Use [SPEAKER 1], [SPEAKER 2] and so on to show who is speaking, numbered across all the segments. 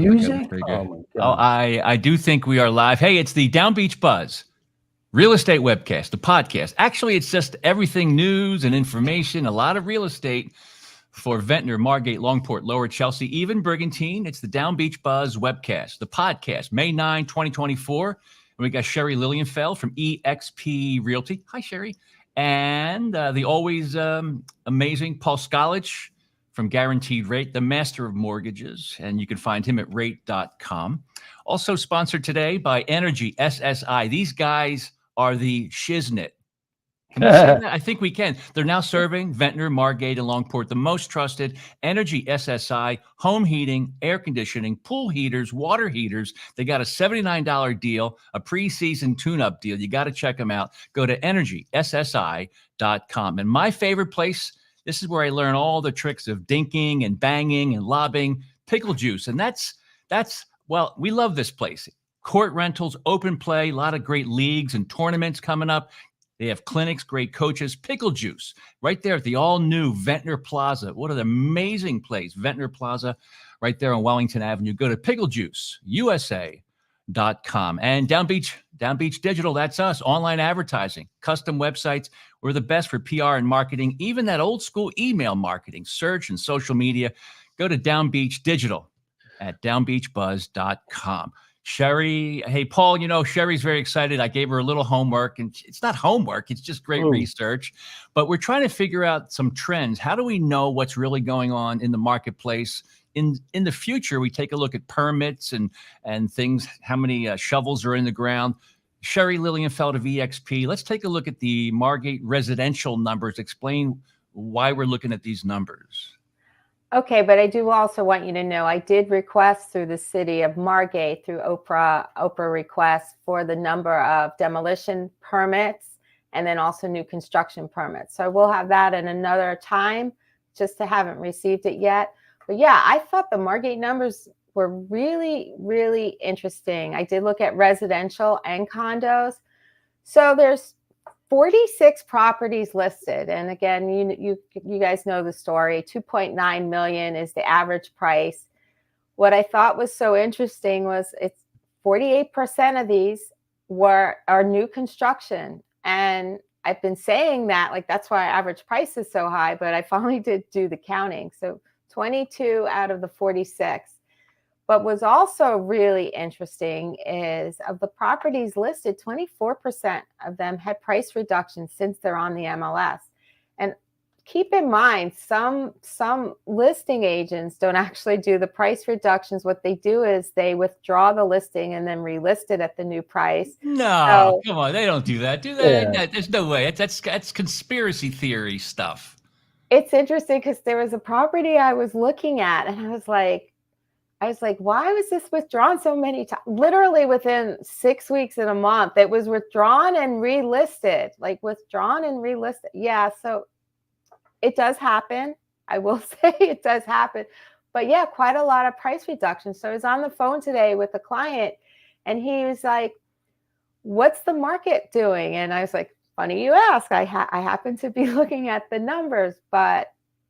[SPEAKER 1] music?
[SPEAKER 2] Oh, my God. I do think we are live. Hey, it's the DownbeachBUZZ Real Estate Webcast, the podcast. Actually, it's just everything news and information, a lot of real estate for Ventnor, Margate, Longport, Lower Chelsea, even Brigantine. It's the DownbeachBUZZ Webcast, the podcast, May 9, 2024. And we got Sherry Lilienfeld from eXp Realty. Hi, Sherry. And the always amazing Paul Skolich from Guaranteed Rate, the master of mortgages. And you can find him at rate.com. Also sponsored today by Energy SSI. These guys are the shiznit. Can we say that? I think we can. They're now serving Ventnor, Margate, and Longport, the most trusted Energy SSI, home heating, air conditioning, pool heaters, water heaters. They got a $79 deal, a preseason tune-up deal. You got to check them out. Go to energyssi.com. And my favorite place, this is where I learn all the tricks of dinking and banging and lobbing, Pickle Juice. And that's well, we love this place. Court rentals, open play, a lot of great leagues and tournaments coming up. They have clinics, great coaches, Pickle Juice, right there at the all-new Ventnor Plaza. What an amazing place, Ventnor Plaza, right there on Wellington Avenue. Go to picklejuiceusa.com. And Down Beach Digital, that's us, online advertising, custom websites. We're the best for PR and marketing, even that old-school email marketing, search and social media. Go to Down Beach Digital at downbeachbuzz.com. Sherry, hey, Paul, Sherry's very excited. I gave her a little homework, and it's not homework. It's just great research. But we're trying to figure out some trends. How do we know what's really going on in the marketplace? In the future, we take a look at permits and things, how many shovels are in the ground. Sherry Lilienfeld of eXp, let's take a look at the Margate residential numbers. Explain why we're looking at these numbers.
[SPEAKER 3] Okay, but I do also want you to know I did request through the city of Margate, through Oprah request for the number of demolition permits and then also new construction permits. So we'll have that in another time, just haven't received it yet. But yeah, I thought the Margate numbers were really, really interesting. I did look at residential and condos. So there's 46 properties listed. And again, you guys know the story. 2.9 million is the average price. What I thought was so interesting was it's 48% of these are new construction. And I've been saying that, like, that's why average price is so high, but I finally did do the counting. So 22 out of the 46. But what's also really interesting is of the properties listed, 24% of them had price reductions since they're on the MLS. And keep in mind, some listing agents don't actually do the price reductions. What they do is they withdraw the listing and then relist it at the new price.
[SPEAKER 2] No, come on, they don't do that, do they? Yeah. There's no way. That's conspiracy theory stuff.
[SPEAKER 3] It's interesting because there was a property I was looking at, and I was like, why was this withdrawn so many times? Literally within 6 weeks and a month, it was withdrawn and relisted, Yeah, so it does happen. I will say it does happen. But yeah, quite a lot of price reduction. So I was on the phone today with a client, and he was like, what's the market doing? And I was like, funny you ask. I happen to be looking at the numbers, but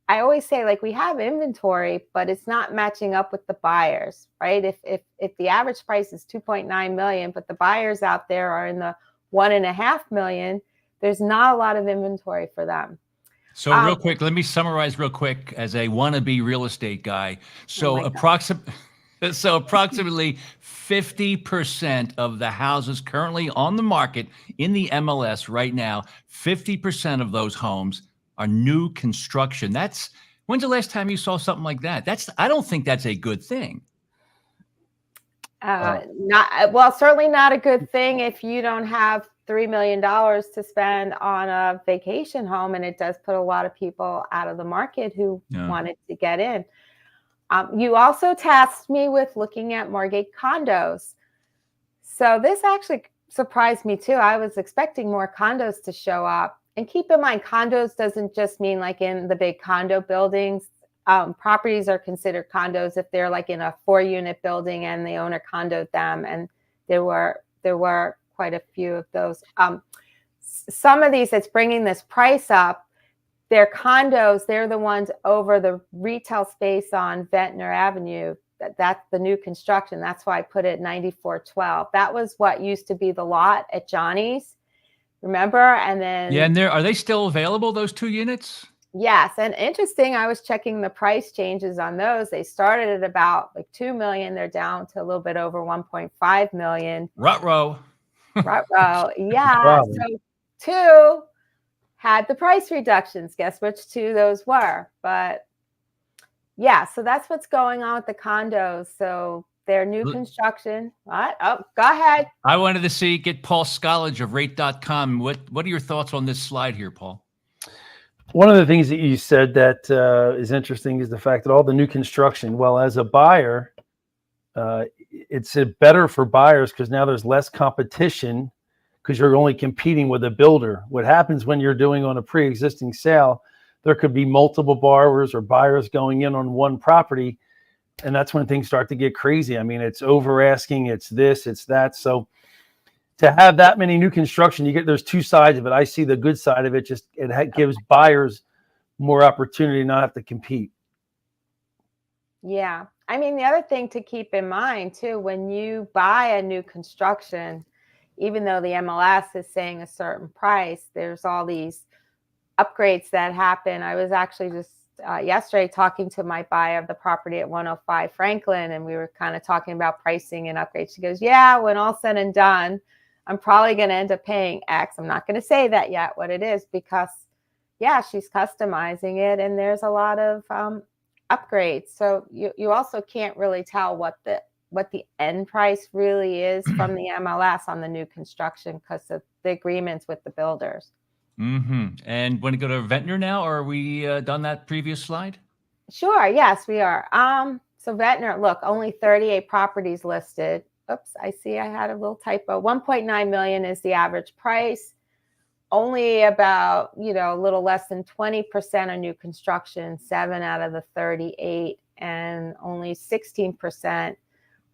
[SPEAKER 3] I always say, like, we have inventory, but it's not matching up with the buyers, right? If the average price is 2.9 million, but the buyers out there are in the 1.5 million, there's not a lot of inventory for them.
[SPEAKER 2] So real quick, let me summarize real quick as a wannabe real estate guy. So approximately 50% of the houses currently on the market in the MLS right now, 50% of those homes are new construction. When's the last time you saw something like that? I don't think that's a good thing.
[SPEAKER 3] Certainly not a good thing if you don't have $3 million to spend on a vacation home, and it does put a lot of people out of the market who wanted to get in. You also tasked me with looking at Margate condos. So this actually surprised me too. I was expecting more condos to show up. And keep in mind, condos doesn't just mean like in the big condo buildings. Properties are considered condos if they're like in a 4-unit building and the owner condoed them. And there were quite a few of those. Some of these that's bringing this price up, they're condos. They're the ones over the retail space on Ventnor Avenue. That's the new construction. That's why I put it 9412. That was what used to be the lot at Johnny's. Remember? And then
[SPEAKER 2] and are they still available, those 2 units?
[SPEAKER 3] Yes, and interesting, I was checking the price changes on those. They started at about like 2 million. They're down to a little bit over 1.5 million.
[SPEAKER 2] Ruh-roh.
[SPEAKER 3] Ruh-roh. Yeah.
[SPEAKER 1] Wow.
[SPEAKER 3] So 2 had the price reductions. Guess which 2 those were? But yeah, so that's what's going on with the condos. So they're new construction. What? Oh, go ahead.
[SPEAKER 2] I wanted to get Paul Scolage of rate.com. What are your thoughts on this slide here, Paul?
[SPEAKER 1] One of the things that you said that is interesting is the fact that all the new construction, well, as a buyer, it's better for buyers because now there's less competition because you're only competing with a builder. What happens when you're doing on a pre-existing sale, there could be multiple borrowers or buyers going in on one property, and that's when things start to get crazy. I mean, it's over asking, it's this, it's that. So to have that many new construction, there's 2 sides of it. I see the good side of it. It gives buyers more opportunity to not have to compete.
[SPEAKER 3] Yeah. I mean, the other thing to keep in mind too, when you buy a new construction, even though the MLS is saying a certain price, there's all these upgrades that happen. I was actually just yesterday talking to my buyer of the property at 105 Franklin, and we were kind of talking about pricing and upgrades. She goes, yeah, when all said and done, I'm probably going to end up paying X. I'm not going to say that yet what it is because, yeah, she's customizing it and there's a lot of upgrades. So you also can't really tell what the end price really is from the MLS on the new construction because of the agreements with the builders.
[SPEAKER 2] Mm-hmm. And want to go to Ventnor now, or are we done that previous slide?
[SPEAKER 3] Sure. Yes, we are. So Ventnor, look, only 38 properties listed. Oops, I see I had a little typo. 1.9 million is the average price. Only about, a little less than 20% of new construction, 7 out of the 38, and only 16%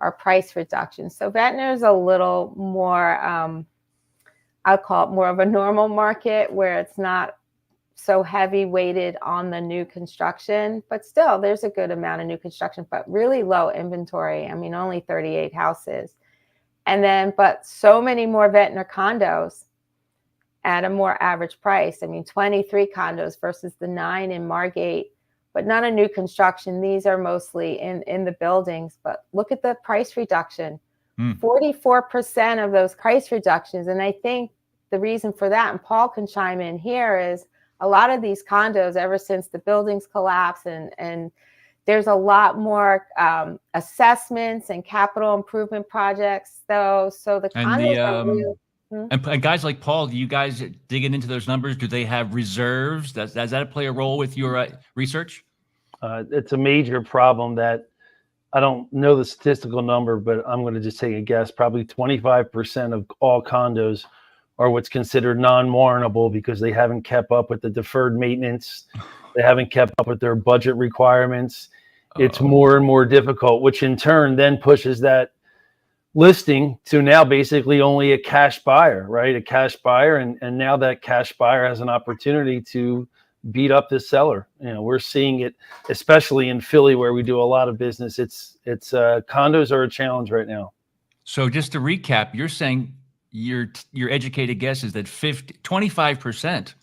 [SPEAKER 3] are price reductions. So Ventnor is a little more, I'll call it more of a normal market where it's not so heavy weighted on the new construction, but still there's a good amount of new construction, but really low inventory. I mean, only 38 houses. And then, but so many more Ventnor condos at a more average price. I mean, 23 condos versus the 9 in Margate, but not a new construction. These are mostly in the buildings, but look at the price reduction. 44% of those price reductions. And I think the reason for that, and Paul can chime in here, is a lot of these condos, ever since the buildings collapsed, and there's a lot more assessments and capital improvement projects, though. So the condos are really,
[SPEAKER 2] and guys like Paul, do you guys digging into those numbers? Do they have reserves? Does that play a role with your research?
[SPEAKER 1] It's a major problem that I don't know the statistical number, but I'm going to just take a guess. Probably 25% of all condos are what's considered non-warrantable because they haven't kept up with the deferred maintenance. They haven't kept up with their budget requirements. It's more and more difficult, which in turn then pushes that listing to now basically only a cash buyer, right? A cash buyer. And now that cash buyer has an opportunity to beat up the seller. We're seeing it, especially in Philly where we do a lot of business. It's condos are a challenge right now.
[SPEAKER 2] So just to recap, you're saying your educated guess is that 25%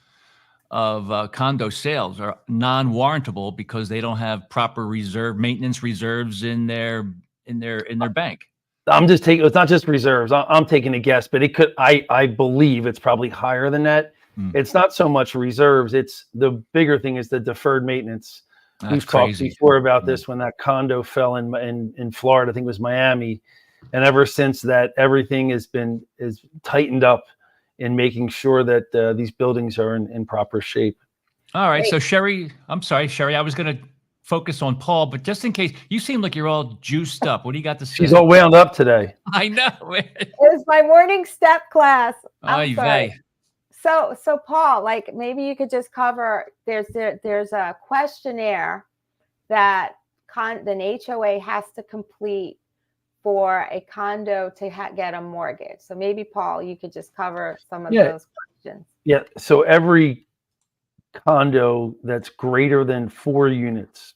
[SPEAKER 2] of condo sales are non-warrantable because they don't have proper maintenance reserves in their bank.
[SPEAKER 1] I'm just taking, it's not just reserves. I'm taking a guess, but it could, I believe it's probably higher than that. It's not so much reserves. It's the bigger thing is the deferred maintenance. We've talked before about this when that condo fell in Florida, I think it was Miami. And ever since that, everything is tightened up in making sure that these buildings are in proper shape.
[SPEAKER 2] All right. So Sherry, I'm sorry, Sherry, I was going to focus on Paul, but just in case, you seem like you're all juiced up. What do you got to say?
[SPEAKER 1] She's all wound up today.
[SPEAKER 2] I know.
[SPEAKER 3] It was my morning step class. I'm sorry.
[SPEAKER 2] Vey.
[SPEAKER 3] So Paul, like maybe you could just cover, there's a questionnaire that an HOA has to complete for a condo to get a mortgage. So maybe Paul, you could just cover some of those questions.
[SPEAKER 1] Yeah. So every condo that's greater than 4 units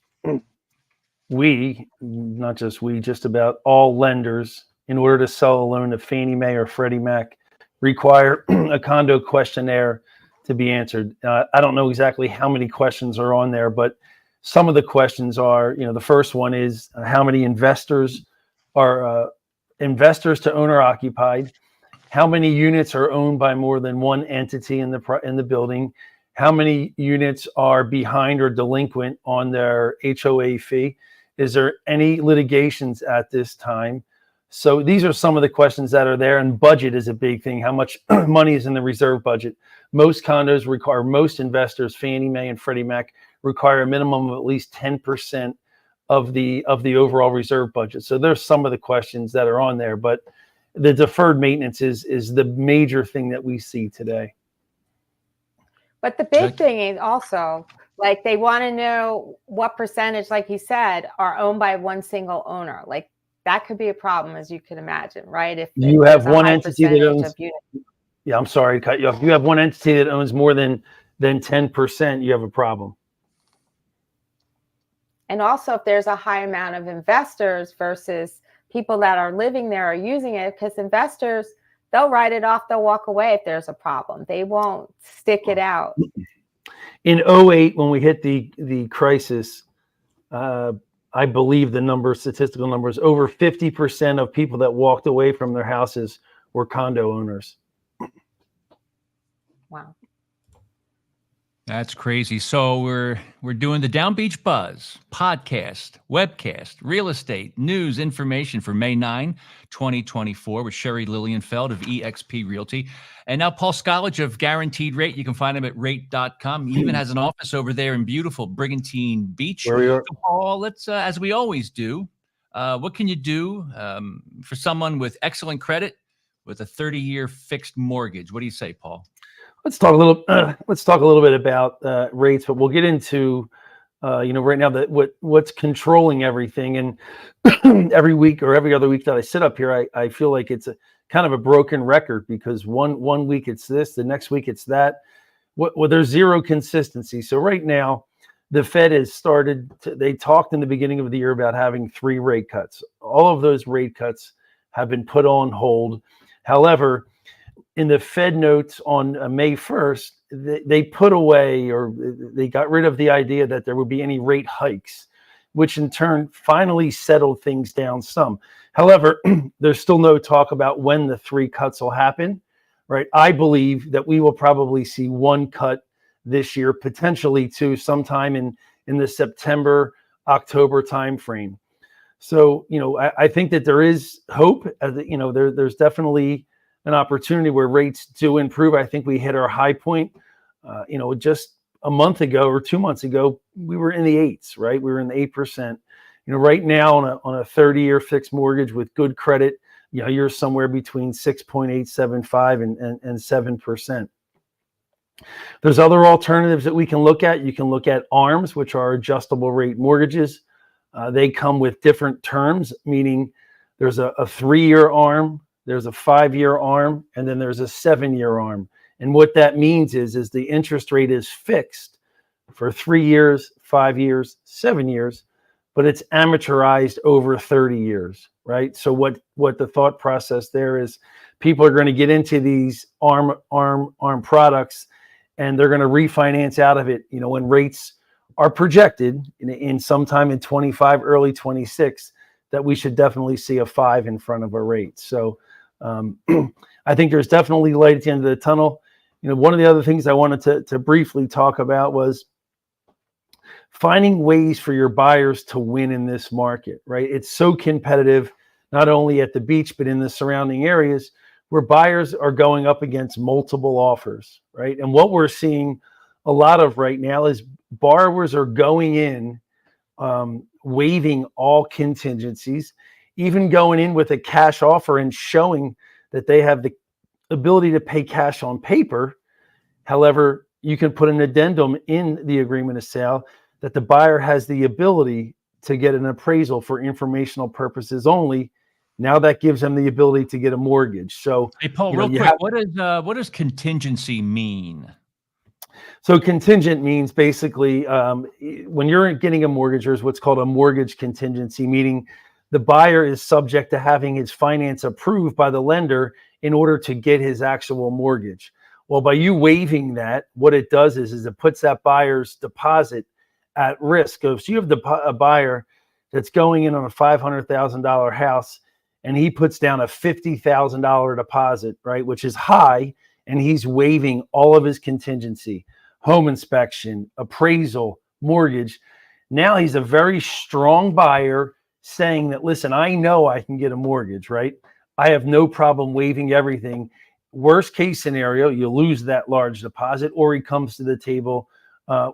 [SPEAKER 1] not just we, just about all lenders, in order to sell a loan to Fannie Mae or Freddie Mac, require a condo questionnaire to be answered. I don't know exactly how many questions are on there, but some of the questions are, the first one is how many investors are investors to owner occupied, how many units are owned by more than one entity in the building, how many units are behind or delinquent on their HOA fee, is there any litigations at this time? So these are some of the questions that are there, and budget is a big thing. How much money is in the reserve budget? Most condos require, most investors, Fannie Mae and Freddie Mac, require a minimum of at least 10% of the overall reserve budget. So there's some of the questions that are on there, but the deferred maintenance is the major thing that we see today.
[SPEAKER 3] But the big thing is also, like, they want to know what percentage, like you said, are owned by one single owner. Like, that could be a problem, as you can imagine, right? If
[SPEAKER 1] you have one entity that owns, yeah, I'm sorry to cut you off. If you have one entity that owns more than 10%, you have a problem.
[SPEAKER 3] And also, if there's a high amount of investors versus people that are living there or using it, because investors, they'll write it off, they'll walk away if there's a problem. They won't stick it out.
[SPEAKER 1] In 2008, when we hit the crisis, I believe the statistical numbers, over 50% of people that walked away from their houses were condo owners.
[SPEAKER 3] Wow.
[SPEAKER 2] That's crazy. So we're doing the Down Beach Buzz podcast, webcast, real estate, news, information for May 9, 2024 with Sherry Lilienfeld of eXp Realty. And now Paul Scollage of Guaranteed Rate. You can find him at rate.com. He even has an office over there in beautiful Brigantine Beach. So Paul, let's, as we always do, what can you do for someone with excellent credit with a 30-year fixed mortgage? What do you say, Paul?
[SPEAKER 1] Let's talk a little bit about rates, but we'll get into right now that what's controlling everything. And every week or every other week that I sit up here, I feel like it's a kind of a broken record, because one week it's this, the next week it's that. There's zero consistency. So right now, the Fed has started. They talked in the beginning of the year about having 3 rate cuts. All of those rate cuts have been put on hold. However, in the Fed notes on May 1st, they put away, or they got rid of the idea that there would be any rate hikes, which in turn finally settled things down some. However, there's still no talk about when the 3 cuts will happen, right? I believe that we will probably see 1 cut this year, potentially 2, sometime in the September, October timeframe. So, I think that there is hope. There's definitely an opportunity where rates do improve. I think we hit our high point, just a month ago or 2 months ago, we were in the 8s, right? We were in the 8%. Right now on a 30-year fixed mortgage with good credit, you're somewhere between 6.875 and 7%. There's other alternatives that we can look at. You can look at ARMs, which are adjustable rate mortgages. They come with different terms, meaning there's a 3-year ARM, there's a 5-year ARM, and then there's a 7-year ARM. And what that means is the interest rate is fixed for 3 years, 5 years, 7 years, but it's amortized over 30 years, right? So what the thought process there is, people are going to get into these ARM products, and they're going to refinance out of it, when rates are projected in sometime in 25, early 26, that we should definitely see a 5 in front of a rate. So I think there's definitely light at the end of the tunnel. One of the other things I wanted to briefly talk about was finding ways for your buyers to win in this market, right? It's so competitive, not only at the beach, but in the surrounding areas, where buyers are going up against multiple offers, right? And what we're seeing a lot of right now is borrowers are going in, waiving all contingencies, even going in with a cash offer and showing that they have the ability to pay cash on paper. However, you can put an addendum in the agreement of sale that the buyer has the ability to get an appraisal for informational purposes only. Now that gives them the ability to get a mortgage. So,
[SPEAKER 2] hey, Paul, real quick, what does contingency mean?
[SPEAKER 1] So contingent means basically when you're getting a mortgage, there's what's called a mortgage contingency, meaning the buyer is subject to having his finance approved by the lender in order to get his actual mortgage. Well, by you waiving that, what it does is it puts that buyer's deposit at risk. So you have a buyer that's going in on a $500,000 house, and he puts down a $50,000 deposit, right, which is high, and he's waiving all of his contingency, home inspection, appraisal, mortgage. Now he's a very strong buyer saying that, listen, I know I can get a mortgage, right? I have no problem waiving everything. Worst case scenario, you lose that large deposit, or he comes to the table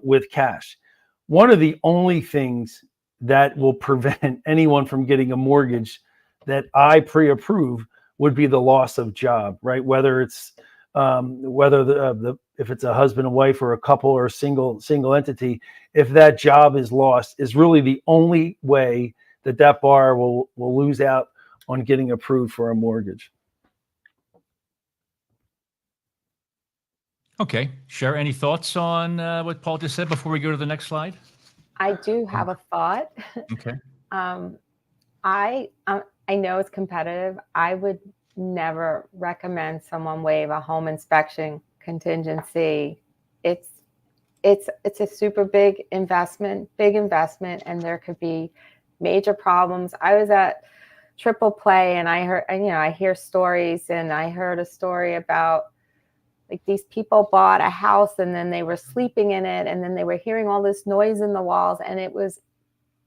[SPEAKER 1] with cash. One of the only things that will prevent anyone from getting a mortgage that I pre-approve would be the loss of job, right? Whether it's if it's a husband and wife or a couple or a single entity, if that job is lost, is really the only way that borrower will lose out on getting approved for a mortgage.
[SPEAKER 2] Okay. Share any thoughts on what Paul just said before we go to the next slide?
[SPEAKER 3] I do have a thought.
[SPEAKER 2] Okay.
[SPEAKER 3] I know it's competitive. I would never recommend someone waive a home inspection contingency. It's a super big investment, and there could be major problems. I was at Triple Play, and I hear stories, and I heard a story about like these people bought a house and then they were sleeping in it, and then they were hearing all this noise in the walls, and it was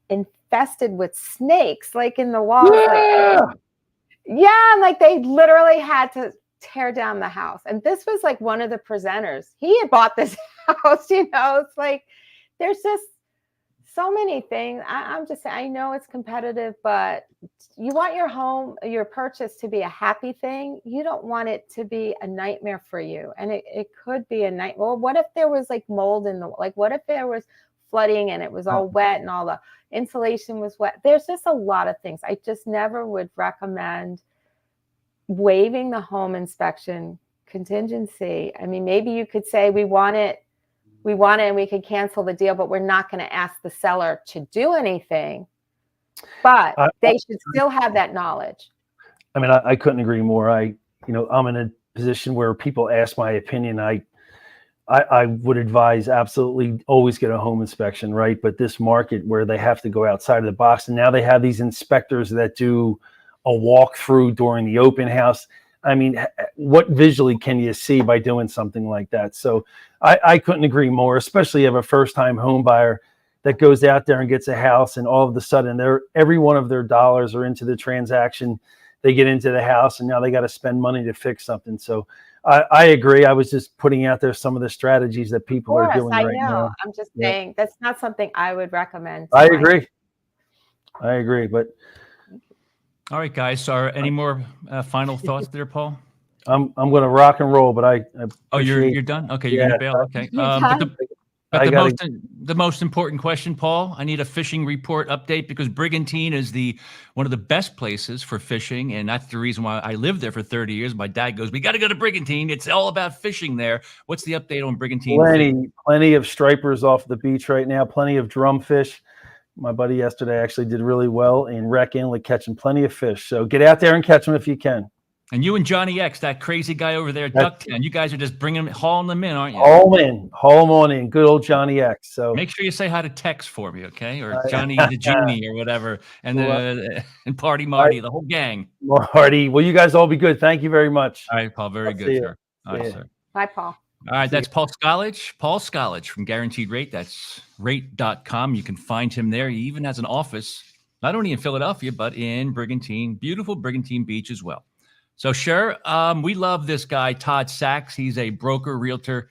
[SPEAKER 3] infested with snakes, like in the walls. Like they literally had to tear down the house. And this was like one of the presenters. He had bought this house, it's like there's just so many things. I'm just saying, I know it's competitive, but you want your purchase to be a happy thing. You don't want it to be a nightmare for you. And it could be a nightmare. Well, what if there was like mold what if there was flooding and it was all wet and all the insulation was wet? There's just a lot of things. I just never would recommend waiving the home inspection contingency. I mean, maybe you could say we want it and we could cancel the deal, but we're not going to ask the seller to do anything. But they should still have that knowledge.
[SPEAKER 1] I mean, I couldn't agree more. I'm in a position where people ask my opinion. I would advise absolutely always get a home inspection, right? But this market where they have to go outside of the box, and now they have these inspectors that do a walkthrough during the open house. I mean, what visually can you see by doing something like that? So I couldn't agree more, especially if a first-time home buyer that goes out there and gets a house, and all of a sudden every one of their dollars are into the transaction. They get into the house, and now they got to spend money to fix something. So I agree. I was just putting out there some of the strategies that people are doing right now.
[SPEAKER 3] I'm just saying that's not something I would recommend.
[SPEAKER 1] I agree. But
[SPEAKER 2] all right, guys. So any more final thoughts there, Paul?
[SPEAKER 1] I'm going to rock and roll, but I
[SPEAKER 2] you're done? Okay, you're going to bail? Okay. But the most important question, Paul, I need a fishing report update, because Brigantine is one of the best places for fishing, and that's the reason why I lived there for 30 years. My dad goes, we got to go to Brigantine. It's all about fishing there. What's the update on Brigantine?
[SPEAKER 1] Plenty of stripers off the beach right now, plenty of drumfish. My buddy yesterday actually did really well in Wreck Inlet, catching plenty of fish. So get out there and catch them if you can.
[SPEAKER 2] And you and Johnny X, that crazy guy over there at Ducktown, you guys are just hauling them in, aren't you?
[SPEAKER 1] Haul them on in. Good old Johnny X. So
[SPEAKER 2] make sure you say hi to Tex for me, okay? Or Johnny the Genie or whatever, and Party Marty, the whole gang.
[SPEAKER 1] Marty, well, you guys all be good. Thank you very much.
[SPEAKER 2] All right, Paul. Very good, sir. All right, sir.
[SPEAKER 3] Bye, Paul.
[SPEAKER 2] All right, that's Paul Scollage. Paul Scollage from Guaranteed Rate. That's rate.com. You can find him there. He even has an office, not only in Philadelphia, but in Brigantine, beautiful Brigantine Beach as well. So, sure, we love this guy, Todd Sachs. He's a broker, realtor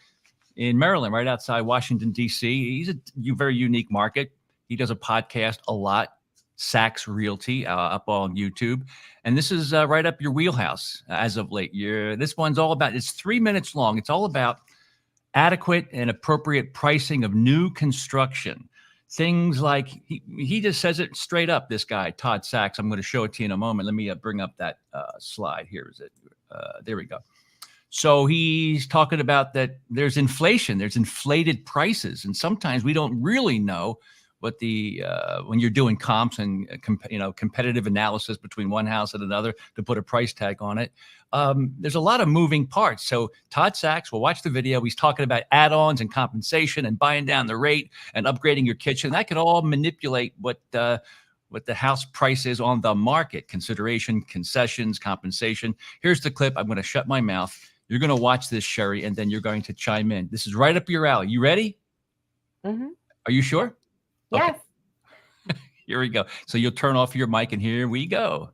[SPEAKER 2] in Maryland, right outside Washington, D.C. He's a very unique market. He does a podcast a lot, Sachs Realty, up on YouTube. And this is right up your wheelhouse as of late. This one's all about, it's 3 minutes long. It's all about adequate and appropriate pricing of new construction. Things like, he just says it straight up, this guy, Todd Sachs. I'm going to show it to you in a moment. Let me bring up that slide. Here is it. There we go. So he's talking about that there's inflation, there's inflated prices, and sometimes we don't really know what the when you're doing comps and competitive analysis between one house and another to put a price tag on it. There's a lot of moving parts. So Todd Sachs, we'll watch the video. He's talking about add-ons and compensation and buying down the rate and upgrading your kitchen. That could all manipulate what the house price is on the market. Consideration, concessions, compensation. Here's the clip. I'm going to shut my mouth. You're going to watch this, Sherry, and then you're going to chime in. This is right up your alley. You ready?
[SPEAKER 3] Mm-hmm.
[SPEAKER 2] Are you sure?
[SPEAKER 3] Yes.
[SPEAKER 2] Okay. Here we go. So you'll turn off your mic and here we go.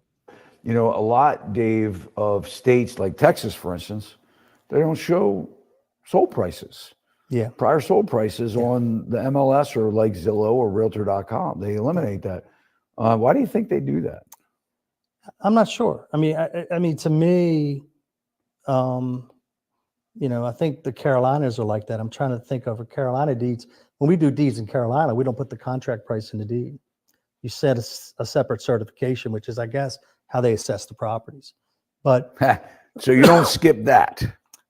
[SPEAKER 4] A lot, Dave, of states like Texas, for instance, they don't show sold prices.
[SPEAKER 5] Yeah.
[SPEAKER 4] Prior sold prices on the MLS or like Zillow or Realtor.com. They eliminate that. Why do you think they do that?
[SPEAKER 5] I'm not sure. I mean, to me, I think the Carolinas are like that. I'm trying to think of a Carolina deeds. When we do deeds in Carolina, we don't put the contract price in the deed. You set a separate certification, which is, I guess, how they assess the properties. But
[SPEAKER 4] so you don't skip that.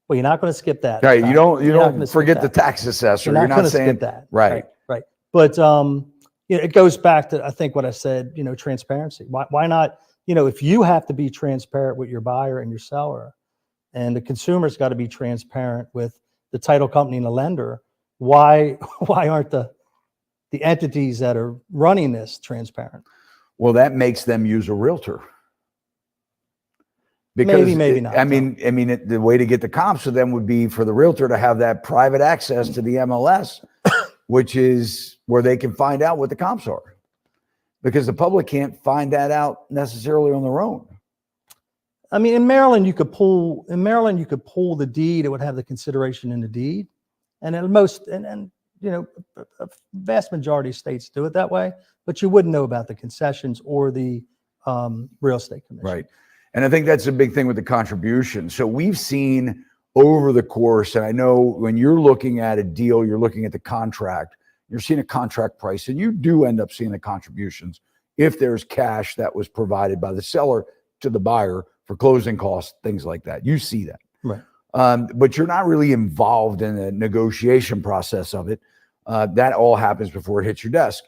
[SPEAKER 5] Well, you're not going to skip that.
[SPEAKER 4] Right. You don't forget the tax assessor.
[SPEAKER 5] You're not
[SPEAKER 4] saying
[SPEAKER 5] skip that.
[SPEAKER 4] Right.
[SPEAKER 5] But it goes back to, I think, what I said. Transparency. Why not? If you have to be transparent with your buyer and your seller, and the consumer's got to be transparent with the title company and the lender, why aren't the entities that are running this transparent?
[SPEAKER 4] Well, that makes them use a realtor. Because
[SPEAKER 5] maybe not.
[SPEAKER 4] The way to get the comps for them would be for the realtor to have that private access to the MLS, which is where they can find out what the comps are, because the public can't find that out necessarily on their own.
[SPEAKER 5] I mean, in Maryland, you could pull the deed. It would have the consideration in the deed, and a vast majority of states do it that way. But you wouldn't know about the concessions or the real estate commission.
[SPEAKER 4] Right. And I think that's a big thing with the contribution. So we've seen over the course, and I know when you're looking at a deal, you're looking at the contract, you're seeing a contract price, and you do end up seeing the contributions if there's cash that was provided by the seller to the buyer for closing costs, things like that. You see that.
[SPEAKER 5] Right.
[SPEAKER 4] But you're not really involved in the negotiation process of it. That all happens before it hits your desk.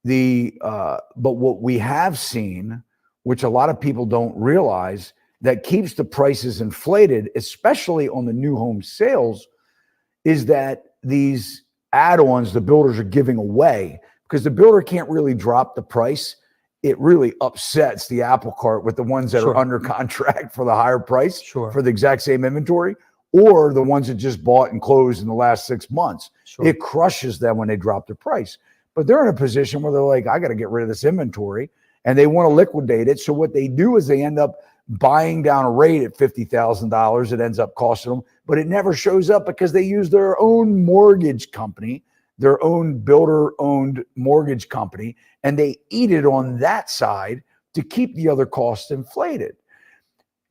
[SPEAKER 4] But what we have seen, which a lot of people don't realize, that keeps the prices inflated, especially on the new home sales, is that these add-ons the builders are giving away, because the builder can't really drop the price. It really upsets the apple cart with the ones that are under contract for the higher price for the exact same inventory, or the ones that just bought and closed in the last 6 months. It crushes them when they drop their price. But they're in a position where they're like, I got to get rid of this inventory, and they want to liquidate it. So what they do is they end up buying down a rate at $50,000. It ends up costing them, but it never shows up because they use their own mortgage company, their own builder-owned mortgage company, and they eat it on that side to keep the other costs inflated.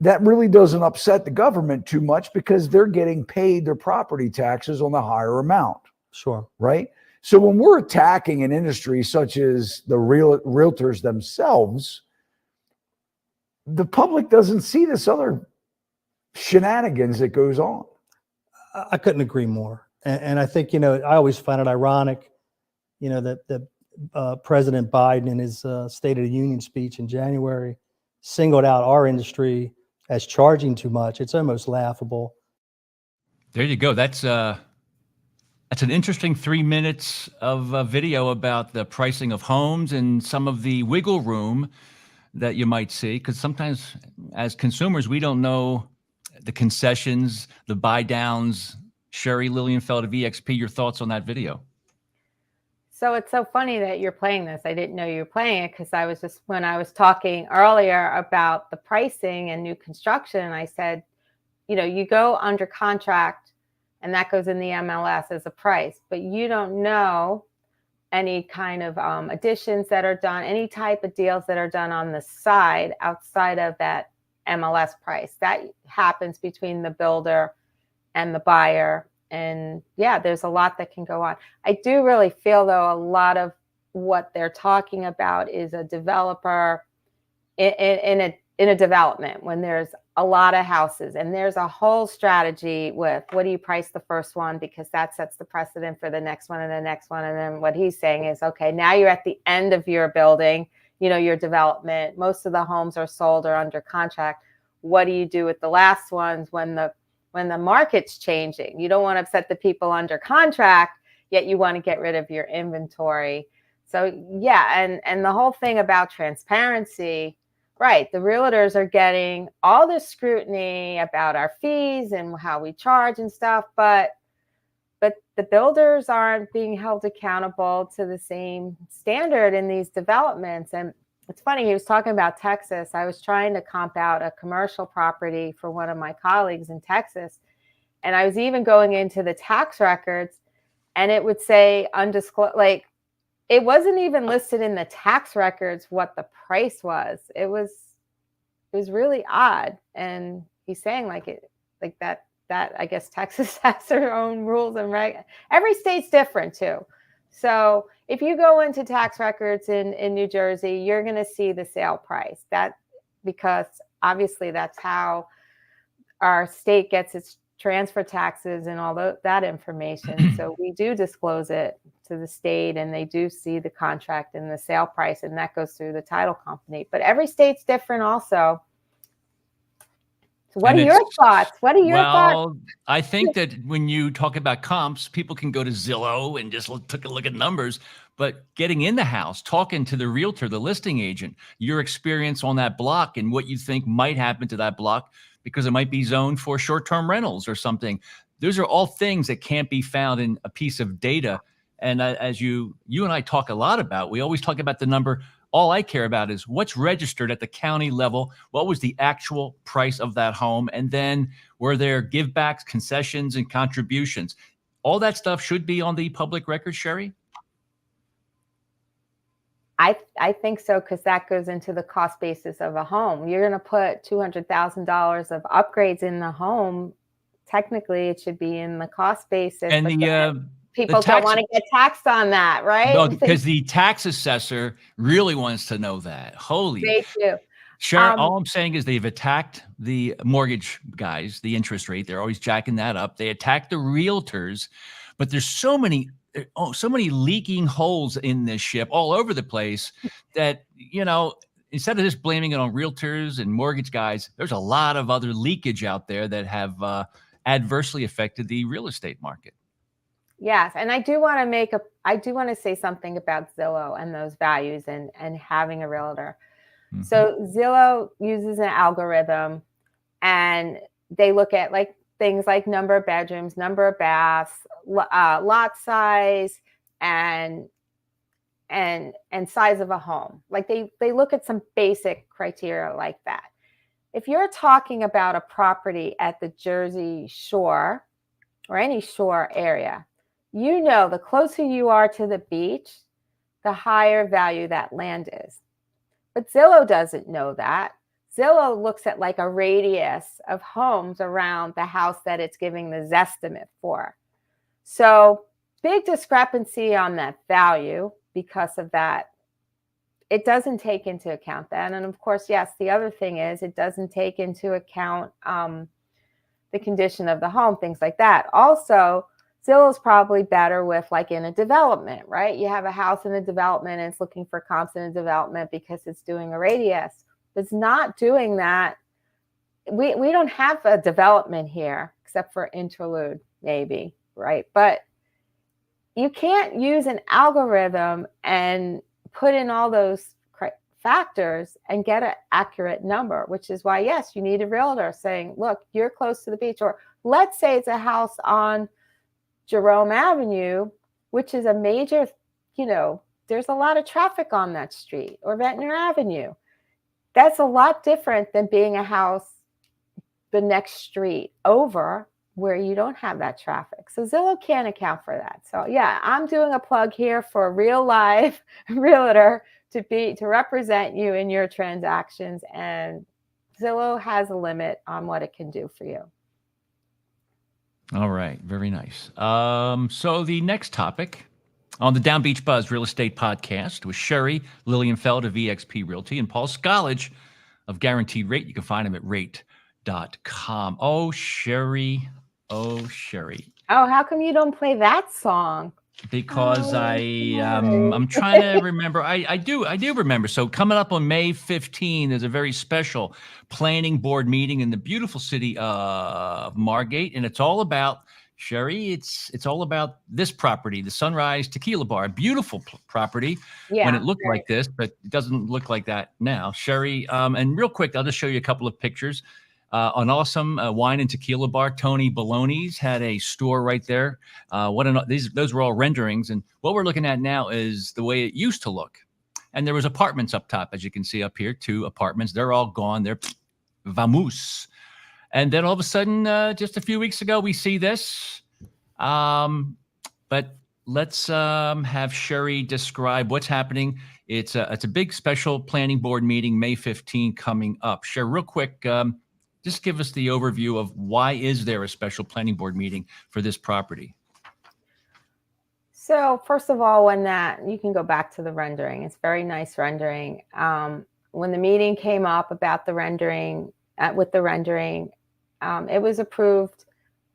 [SPEAKER 4] That really doesn't upset the government too much because they're getting paid their property taxes on the higher amount.
[SPEAKER 5] Sure.
[SPEAKER 4] Right? So when we're attacking an industry such as the realtors themselves, the public doesn't see this other shenanigans that goes on.
[SPEAKER 5] I couldn't agree more. And I think, I always find it ironic, that President Biden in his State of the Union speech in January singled out our industry as charging too much. It's almost laughable.
[SPEAKER 2] There you go. That's an interesting 3 minutes of video about the pricing of homes and some of the wiggle room that you might see, because sometimes as consumers, we don't know the concessions, the buy downs. Sherry Lilienfeld of EXP, your thoughts on that video?
[SPEAKER 3] So it's so funny that you're playing this. I didn't know you were playing it because when I was talking earlier about the pricing and new construction, I said, you go under contract and that goes in the MLS as a price, but you don't know any kind of additions that are done, any type of deals that are done on the side outside of that MLS price. That happens between the builder and the buyer. And yeah, there's a lot that can go on. I do really feel, though, a lot of what they're talking about is a developer in a in a development when there's a lot of houses, and there's a whole strategy with what do you price the first one, because that sets the precedent for the next one and the next one. And then what he's saying is, okay, now you're at the end of your building, your development. Most of the homes are sold or under contract. What do you do with the last ones when the market's changing? You don't want to upset the people under contract, yet you want to get rid of your inventory. So yeah, and the whole thing about transparency, right? The realtors are getting all this scrutiny about our fees and how we charge and stuff, but the builders aren't being held accountable to the same standard in these developments. And it's funny, he was talking about Texas. I was trying to comp out a commercial property for one of my colleagues in Texas, and I was even going into the tax records, and it would say undisclosed, like it wasn't even listed in the tax records what the price was. It was really odd. And he's saying that I guess Texas has their own rules and every state's different too. So if you go into tax records in New Jersey, you're going to see the sale price, because obviously that's how our state gets its transfer taxes and all that information. So we do disclose it to the state, and they do see the contract and the sale price, and that goes through the title company. But every state's different also. So what are your thoughts? What are your thoughts?
[SPEAKER 2] I think that when you talk about comps, people can go to Zillow and just take a look at numbers, but getting in the house, talking to the realtor, the listing agent, your experience on that block and what you think might happen to that block, because it might be zoned for short-term rentals or something. Those are all things that can't be found in a piece of data. And as you and I talk a lot about, we always talk about the number. All I care about is what's registered at the county level. What was the actual price of that home? And then were there givebacks, concessions, and contributions? All that stuff should be on the public record, Sherry?
[SPEAKER 3] I think so, because that goes into the cost basis of a home. You're going to put $200,000 of upgrades in the home. Technically, it should be in the cost basis.
[SPEAKER 2] And
[SPEAKER 3] people don't want to get taxed on that, right?
[SPEAKER 2] No, because the tax assessor really wants to know that.
[SPEAKER 3] They do.
[SPEAKER 2] Sure. All I'm saying is they've attacked the mortgage guys, the interest rate. They're always jacking that up. They attack the realtors, but there's so many leaking holes in this ship all over the place that, instead of just blaming it on realtors and mortgage guys, there's a lot of other leakage out there that have adversely affected the real estate market.
[SPEAKER 3] Yes. And I do want to say something about Zillow and those values and having a realtor. Mm-hmm. So Zillow uses an algorithm, and they look at things like number of bedrooms, number of baths, lot size, and size of a home. They look at some basic criteria like that. If you're talking about a property at the Jersey Shore or any shore area, the closer you are to the beach, the higher value that land is. But Zillow doesn't know that. Zillow looks at a radius of homes around the house that it's giving the Zestimate for. So big discrepancy on that value because of that. It doesn't take into account that. And of course, yes, the other thing is it doesn't take into account the condition of the home, things like that. Also, Zillow's probably better with in a development, right? You have a house in a development and it's looking for comps in a development because it's doing a radius. It's not doing that. We don't have a development here except for Interlude, maybe, right? But you can't use an algorithm and put in all those factors and get an accurate number, which is why, yes, you need a realtor saying, look, you're close to the beach. Or let's say it's a house on Jerome Avenue, which is a major, there's a lot of traffic on that street, or Ventnor Avenue. That's a lot different than being a house the next street over where you don't have that traffic. So Zillow can't account for that. So yeah, I'm doing a plug here for a real live realtor to represent you in your transactions, and Zillow has a limit on what it can do for you.
[SPEAKER 2] All right. Very nice. So the next topic on the Down Beach Buzz Real Estate Podcast was Sherry Lilienfeld of eXp Realty and Paul Skolage of guaranteed rate. You can find them at rate.com. Oh, Sherry. Oh, Sherry.
[SPEAKER 3] Oh, how come you don't play that song?
[SPEAKER 2] Because
[SPEAKER 3] Oh,
[SPEAKER 2] I'm trying to remember. I do remember. So coming up on May 15, there's a very special planning board meeting in the beautiful city of Margate, and it's all about, Sherry, it's all about this property, the Sunrise Tequila Bar, a beautiful property
[SPEAKER 3] Yeah,
[SPEAKER 2] when it looked
[SPEAKER 3] right.
[SPEAKER 2] like this, but it doesn't look like that now. Sherry, and real quick, I'll just show you a couple of pictures. An awesome wine and tequila bar. Tony Baloney's had a store right there. Those were all renderings, and what we're looking at now is the way it used to look. And there was apartments up top, as you can see up here, 2 apartments. They're all gone. They're vamoose. And then all of a sudden, just a few weeks ago, we see this. But let's have Sherry describe what's happening. It's a big special planning board meeting, May 15, coming up. Sherry, real quick, just give us the overview of why is there a special planning board meeting for this property?
[SPEAKER 3] So first of all, you can go back to the rendering. It's very nice rendering. When the meeting came up about the rendering, it was approved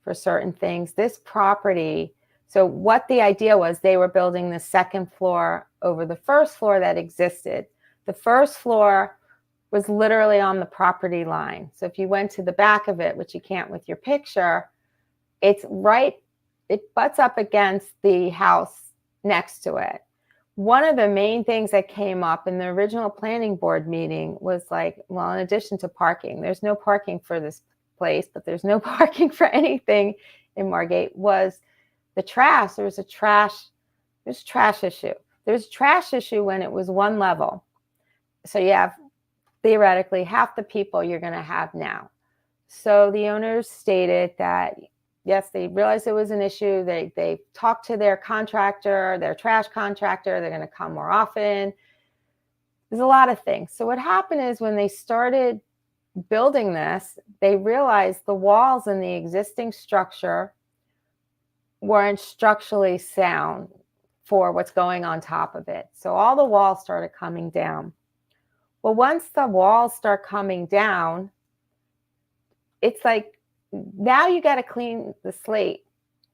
[SPEAKER 3] for certain things. This property, so what the idea was, they were building the second floor over the first floor that existed. The first floor was literally on the property line. So if you went to the back of it, which you can't with your picture, it butts up against the house next to it. One of the main things that came up in the original planning board meeting was like, well, in addition to parking, there's no parking for this place, but there's no parking for anything in Margate, was the trash. There's a trash issue. There's a trash issue when it was one level. So you have theoretically half the people you're going to have now. So the owners stated that, yes, they realized it was an issue. They talked to their contractor, their trash contractor. They're going to come more often. There's a lot of things. So what happened is when they started building this, they realized the walls in the existing structure weren't structurally sound for what's going on top of it. So all the walls started coming down. Well, once the walls start coming down, it's like, now you got to clean the slate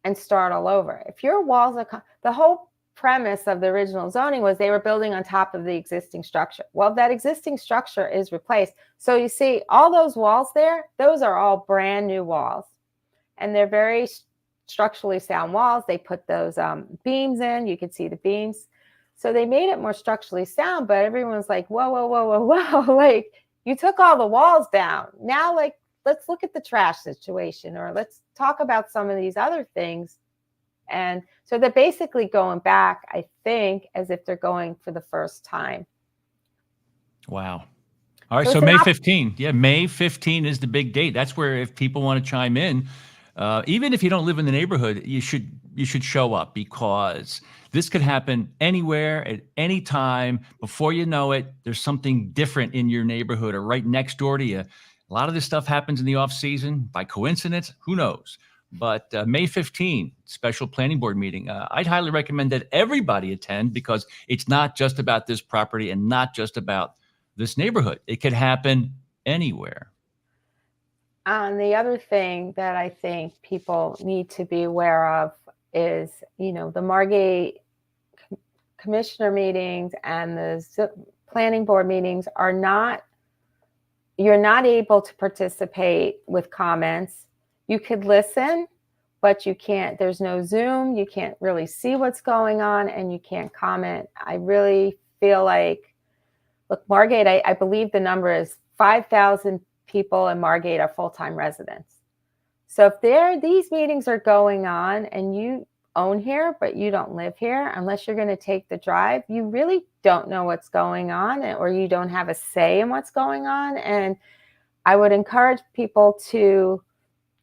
[SPEAKER 3] and start all over. If your walls are, the whole premise of the original zoning was they were building on top of the existing structure. Well, that existing structure is replaced. So you see all those walls there, those are all brand new walls. And they're very structurally sound walls. They put those beams in, you can see the beams. So they made it more structurally sound, but everyone's like, whoa, whoa, whoa, whoa, whoa. Like, you took all the walls down. Now, like, let's look at the trash situation, or let's talk about some of these other things. And so they're basically going back, I think, as if they're going for the first time.
[SPEAKER 2] Wow. All right. So May 15. Yeah, May 15 is the big date. That's where, if people want to chime in, even if you don't live in the neighborhood, you should show up, because this could happen anywhere at any time. Before you know it, there's something different in your neighborhood or right next door to you. A lot of this stuff happens in the off season by coincidence. Who knows? But May 15, special planning board meeting. I'd highly recommend that everybody attend, because it's not just about this property and not just about this neighborhood. It could happen anywhere.
[SPEAKER 3] And the other thing that I think people need to be aware of is, the Margate commissioner meetings and the planning board meetings are not, you're not able to participate with comments. You could listen, but you can't, there's no Zoom. You can't really see what's going on, and you can't comment. I really feel like, look, Margate, I believe the number is 5,000 people in Margate are full-time residents. So if these meetings are going on and you own here, but you don't live here, unless you're going to take the drive, you really don't know what's going on, or you don't have a say in what's going on. And I would encourage people to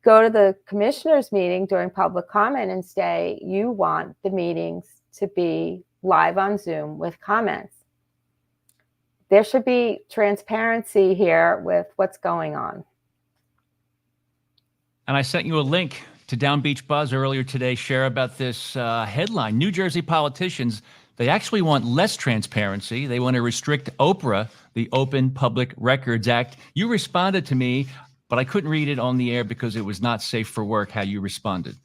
[SPEAKER 3] go to the commissioners meeting during public comment and say you want the meetings to be live on Zoom with comments. There should be transparency here with what's going on.
[SPEAKER 2] And I sent you a link to Down Beach Buzz earlier today, share about this headline. New Jersey politicians They actually want less transparency. They want to restrict OPRA, the Open Public Records Act. You responded to me, but I couldn't read it on the air because it was not safe for work how you responded.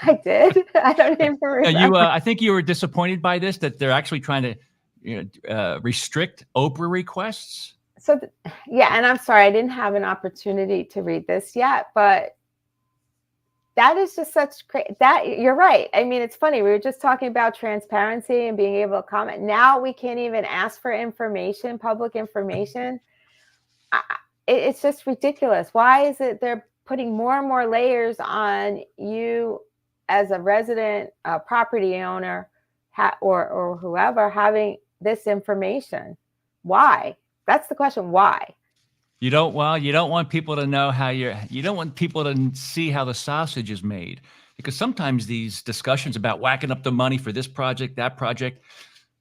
[SPEAKER 3] I did. I don't even remember.
[SPEAKER 2] I think you were disappointed by this, that they're actually trying to restrict OPRA requests.
[SPEAKER 3] So, yeah, and I'm sorry, I didn't have an opportunity to read this yet, but that is just you're right. I mean, it's funny. We were just talking about transparency and being able to comment. Now we can't even ask for information, public information. It's just ridiculous. Why is it they're putting more and more layers on you as a resident, property owner, or whoever having this information? Why? That's the question. Why?
[SPEAKER 2] You don't want people to know you don't want people to see how the sausage is made, because sometimes these discussions about whacking up the money for this project, that project,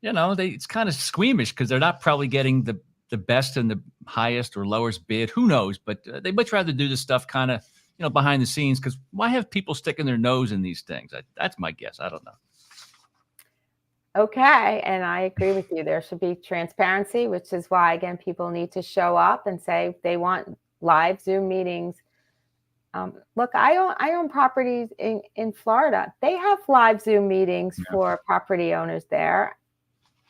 [SPEAKER 2] it's kind of squeamish because they're not probably getting the best and the highest or lowest bid. Who knows? But they much rather do this stuff kind of, behind the scenes, because why have people sticking their nose in these things? That's my guess. I don't know.
[SPEAKER 3] Okay. And I agree with you. There should be transparency, which is why, again, people need to show up and say they want live Zoom meetings. Look, I own properties in Florida. They have live Zoom meetings for property owners there.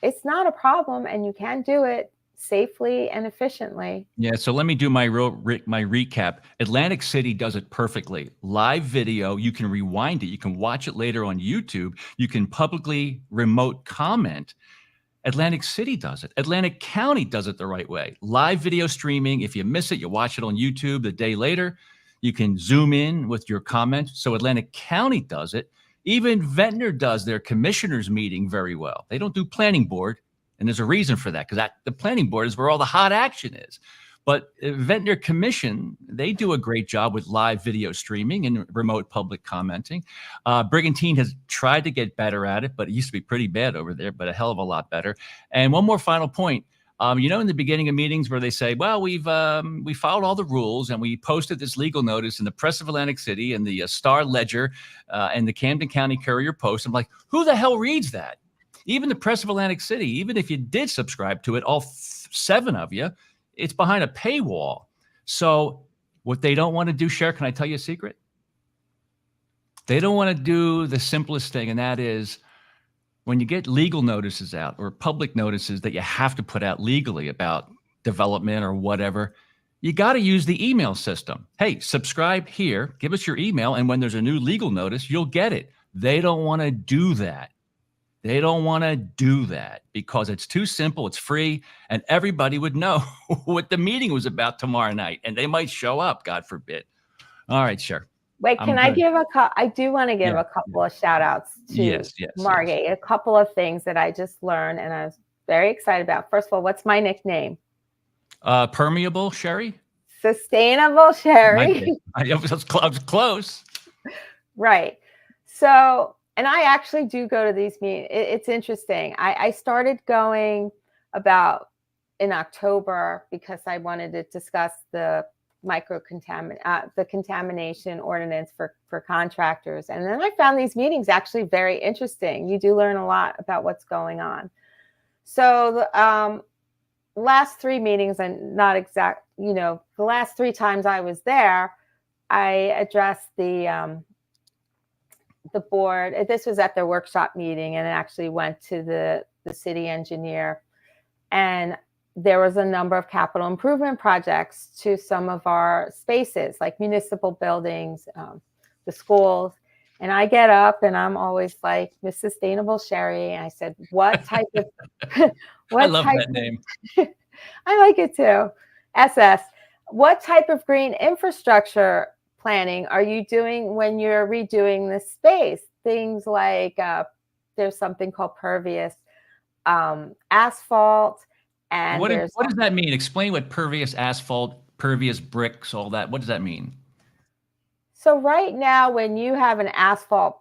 [SPEAKER 3] It's not a problem, and you can do it safely and efficiently.
[SPEAKER 2] Yeah. So let me do my recap. Atlantic City does it perfectly. Live video. You can rewind it. You can watch it later on YouTube. You can publicly remote comment. Atlantic City does it. Atlantic County does it the right way. Live video streaming. If you miss it, you watch it on YouTube the day later. You can zoom in with your comment. So Atlantic County does it. Even Ventnor does their commissioners meeting very well. They don't do planning board. And there's a reason for that, because the planning board is where all the hot action is. But Ventnor Commission, they do a great job with live video streaming and remote public commenting. Brigantine has tried to get better at it, but it used to be pretty bad over there, but a hell of a lot better. And one more final point. In the beginning of meetings where they say, well, we followed all the rules and we posted this legal notice in the Press of Atlantic City and the Star Ledger and the Camden County Courier Post. I'm like, who the hell reads that? Even the Press of Atlantic City, even if you did subscribe to it, all 7 of you, it's behind a paywall. So what they don't want to do, Cher, can I tell you a secret? They don't want to do the simplest thing, and that is when you get legal notices out or public notices that you have to put out legally about development or whatever, you got to use the email system. Hey, subscribe here, give us your email, and when there's a new legal notice, you'll get it. They don't want to do that. They don't want to do that because it's too simple, it's free, and everybody would know what the meeting was about tomorrow night, and they might show up, God forbid. All right, Cher.
[SPEAKER 3] Wait, can I give I do want to give a couple of shout outs to Margate. Yes. A couple of things that I just learned and I was very excited about. First of all, what's my nickname?
[SPEAKER 2] Permeable Sherry?
[SPEAKER 3] Sustainable Sherry.
[SPEAKER 2] I was close.
[SPEAKER 3] Right. So, and I actually do go to these meetings. It's interesting. I started going about in October because I wanted to discuss the contamination ordinance for contractors. And then I found these meetings actually very interesting. You do learn a lot about what's going on. So the last 3 meetings, and not exact, the last 3 times I was there, I addressed the board. This was at their workshop meeting, and it actually went to the city engineer. And there was a number of capital improvement projects to some of our spaces, like municipal buildings, the schools. And I get up and I'm always like, Miss Sustainable Sherry. And I said, what type of,
[SPEAKER 2] I love that name.
[SPEAKER 3] I like it too. SS. What type of green infrastructure planning are you doing when you're redoing the space? Things like there's something called pervious asphalt. And
[SPEAKER 2] what does that mean? Explain what pervious asphalt, pervious bricks, all that. What does that mean?
[SPEAKER 3] So right now, when you have an asphalt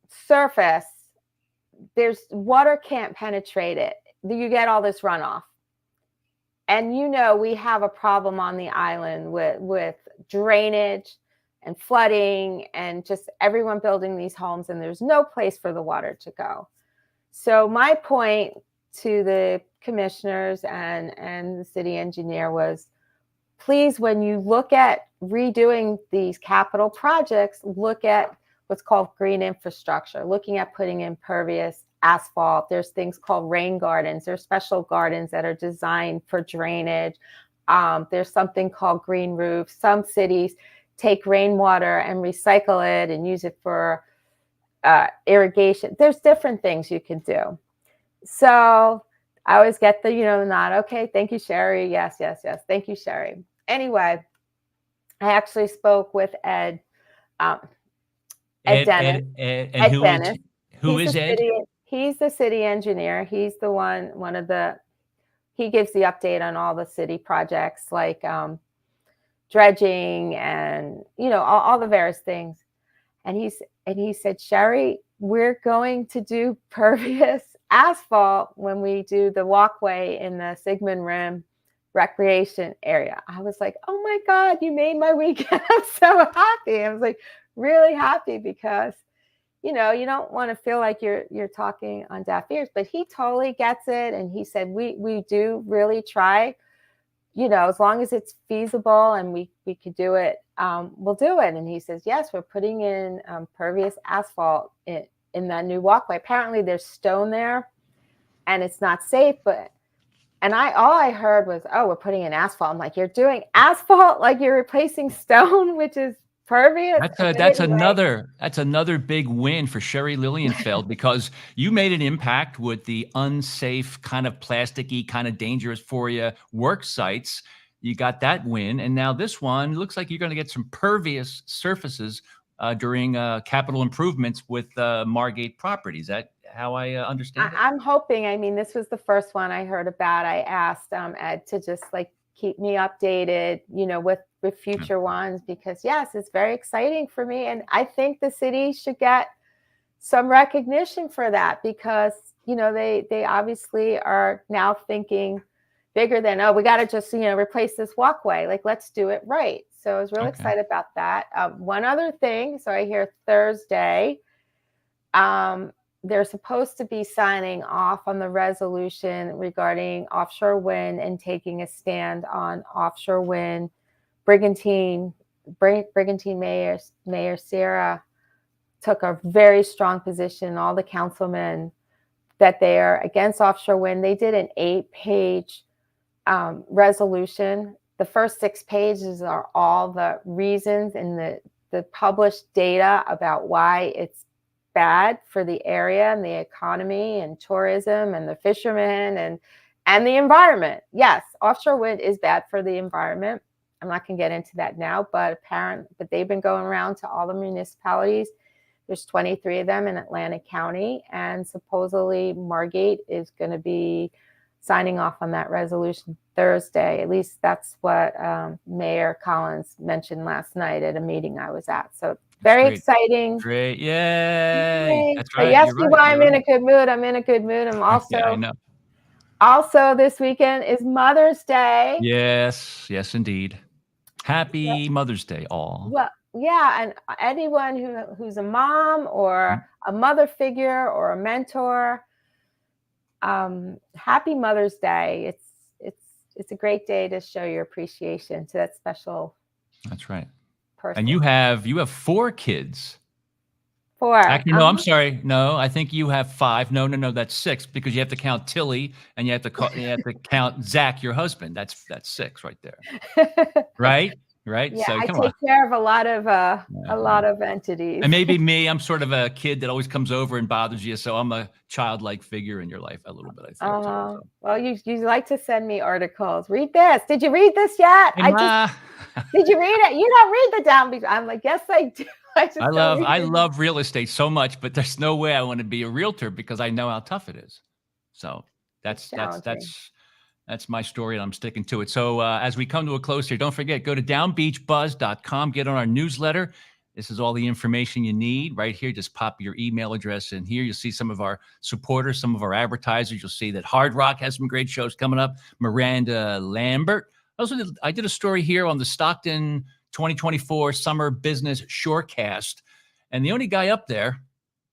[SPEAKER 3] surface, there's water can't penetrate it. You get all this runoff. And we have a problem on the island with drainage and flooding and just everyone building these homes, and there's no place for the water to go. So my point to the commissioners and the city engineer was, please, when you look at redoing these capital projects, look at what's called green infrastructure, looking at putting impervious asphalt. There's things called rain gardens. There's special gardens that are designed for drainage. There's something called green roofs. Some cities take rainwater and recycle it and use it for irrigation. There's different things you can do. So I always get the, nod. Okay, thank you, Sherry. Yes. Thank you, Sherry. Anyway, I actually spoke with Ed Dennis.
[SPEAKER 2] And who is Ed?
[SPEAKER 3] He's the city engineer. He's the he gives the update on all the city projects like dredging and, all the various things. And he said, Sherry, we're going to do pervious asphalt when we do the walkway in the Sigmund Rim recreation area. I was like, oh my God, you made my weekend. I'm so happy. I was like really happy because, you don't want to feel like you're talking on deaf ears, but he totally gets it. And he said, we do really try, as long as it's feasible and we could do it, we'll do it. And he says, yes, we're putting in pervious asphalt in that new walkway. Apparently there's stone there and it's not safe, all I heard was, oh, we're putting in asphalt. I'm like, you're doing asphalt like you're replacing stone, which is pervious.
[SPEAKER 2] That's another big win for Sherry Lilienfeld because you made an impact with the unsafe kind of plasticky, kind of dangerous for you work sites. You got that win, and now this one looks like you're going to get some pervious surfaces during capital improvements with Margate properties. Is that how I understand it?
[SPEAKER 3] I'm hoping. I mean, this was the first one I heard about. I asked Ed to just keep me updated, with future ones, because yes, it's very exciting for me. And I think the city should get some recognition for that because, they obviously are now thinking bigger than, oh, we got to just, replace this walkway. Let's do it right. So I was really excited about that. One other thing. So I hear Thursday, they're supposed to be signing off on the resolution regarding offshore wind and taking a stand on offshore wind. Brigantine Mayor Sierra took a very strong position. All the councilmen that they are against offshore wind. They did an 8-page resolution. The first 6 pages are all the reasons and the published data about why it's bad for the area and the economy and tourism and the fishermen and the environment. Yes, offshore wind is bad for the environment. I'm not going to get into that now, but they've been going around to all the municipalities. There's 23 of them in Atlantic County, and supposedly Margate is going to be signing off on that resolution Thursday. At least that's what Mayor Collins mentioned last night at a meeting I was at. So very exciting.
[SPEAKER 2] Great. Yay. That's right.
[SPEAKER 3] So yes, I'm in a good mood. I'm in a good mood. I'm also,
[SPEAKER 2] I know.
[SPEAKER 3] Also this weekend is Mother's Day.
[SPEAKER 2] Yes, indeed. Happy Mother's Day, all.
[SPEAKER 3] Well, yeah, and anyone who's a mom or a mother figure or a mentor, happy Mother's Day. It's a great day to show your appreciation to that special.
[SPEAKER 2] That's right.
[SPEAKER 3] Person.
[SPEAKER 2] And you have 4 kids.
[SPEAKER 3] 4.
[SPEAKER 2] Actually, no, I'm sorry. No, I think you have 5. No, that's 6 because you have to count Tilly and you have to count Zach, your husband. That's 6 right there. Right?
[SPEAKER 3] Yeah,
[SPEAKER 2] so,
[SPEAKER 3] I take care of a lot of entities.
[SPEAKER 2] And maybe me, I'm sort of a kid that always comes over and bothers you. So I'm a childlike figure in your life a little bit, I think. So.
[SPEAKER 3] Well, you like to send me articles. Read this. Did you read this yet? Did you read it? You don't read the Downbeach. I'm like, yes, I do.
[SPEAKER 2] I love real estate so much, but there's no way I want to be a realtor because I know how tough it is. So that's my story, and I'm sticking to it. So as we come to a close here, don't forget, go to DownbeachBUZZ.com, get on our newsletter. This is all the information you need right here. Just pop your email address in here. You'll see some of our supporters, some of our advertisers. You'll see that Hard Rock has some great shows coming up. Miranda Lambert. I did a story here on the Stockton 2024 Summer Business Shorecast, and the only guy up there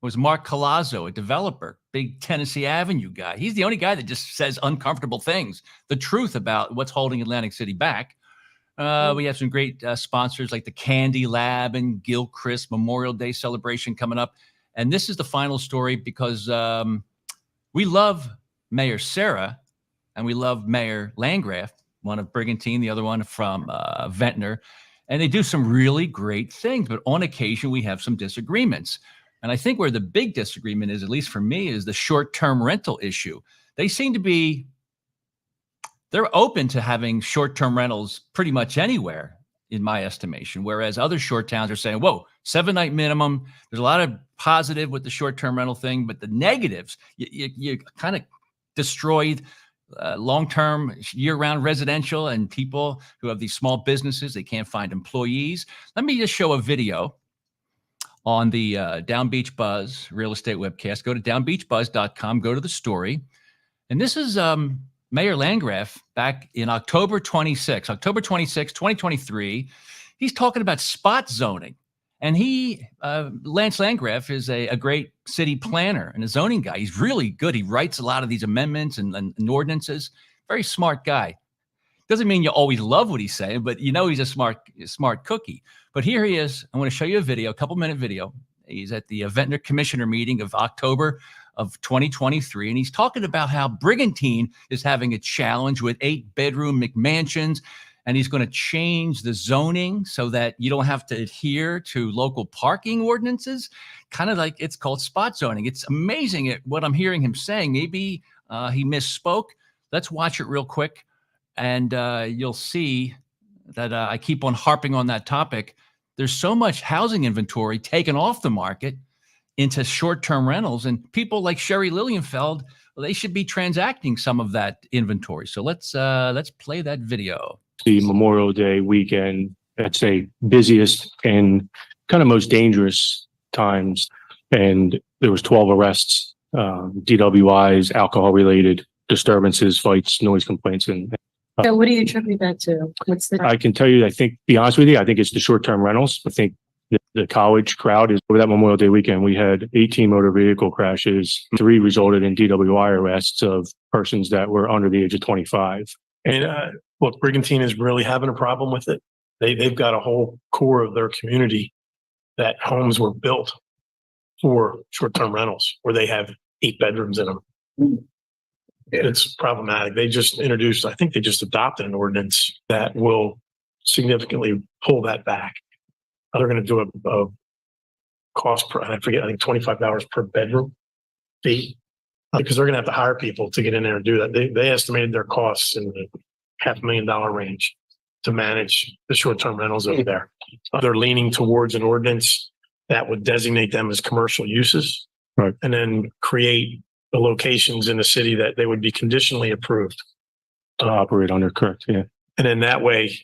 [SPEAKER 2] was Mark Colazzo, a developer, big Tennessee Avenue guy. He's the only guy that just says uncomfortable things, the truth about what's holding Atlantic City back. We have some great sponsors like the Candy Lab and Gilchrist Memorial Day celebration coming up. And this is the final story because we love Mayor Sarah and we love Mayor Landgraf, one of Brigantine, the other one from Ventnor. And they do some really great things, but on occasion we have some disagreements. And I think where the big disagreement is, at least for me, is the short-term rental issue. They seem to be, they're open to having short-term rentals pretty much anywhere, in my estimation, whereas other short towns are saying, whoa, 7-night minimum. There's a lot of positive with the short-term rental thing, but the negatives, you kind of destroyed long-term year-round residential and people who have these small businesses. They can't find employees. Let me just show a video on the DownbeachBUZZ real estate webcast. Go to DownbeachBUZZ.com, go to the story. And this is Mayor Landgraf back in October 26, 2023. He's talking about spot zoning. And Lance Landgraf is a great city planner and a zoning guy. He's really good. He writes a lot of these amendments and ordinances. Very smart guy. Doesn't mean you always love what he's saying, but you know he's a smart cookie. But here he is. I want to show you a video, a couple-minute video. He's at the Ventnor Commissioner meeting of October of 2023, and he's talking about how Brigantine is having a challenge with 8-bedroom McMansions, and he's going to change the zoning so that you don't have to adhere to local parking ordinances, kind of like it's called spot zoning. It's amazing at what I'm hearing him saying. Maybe he misspoke. Let's watch it real quick, and you'll see that I keep on harping on that topic. There's so much housing inventory taken off the market into short-term rentals, and people like Sherry Lilienfeld, well, they should be transacting some of that inventory. So let's play that video.
[SPEAKER 6] The Memorial Day weekend, I'd say busiest and kind of most dangerous times. And there was 12 arrests, DWIs, alcohol-related disturbances, fights, noise complaints. And
[SPEAKER 7] so what do you attribute that to? What's the?
[SPEAKER 6] I can tell you, I think, be honest with you, I think it's the short-term rentals. I think the college crowd is over that Memorial Day weekend. We had 18 motor vehicle crashes. 3 resulted in DWI arrests of persons that were under the age of 25.
[SPEAKER 8] And look, Brigantine is really having a problem with it. They've got a whole core of their community that homes were built for short-term rentals where they have 8 bedrooms in them. It's problematic. They just introduced, I think they just adopted an ordinance that will significantly pull that back. They're going to do a cost per, I think $25 per bedroom fee, because they're going to have to hire people to get in there and do that. They estimated their costs in the $500,000 range to manage the short-term rentals over there. They're leaning towards an ordinance that would designate them as commercial uses,
[SPEAKER 6] right,
[SPEAKER 8] and then create the locations in the city that they would be conditionally approved
[SPEAKER 6] to operate under. Correct. Yeah.
[SPEAKER 8] And then that way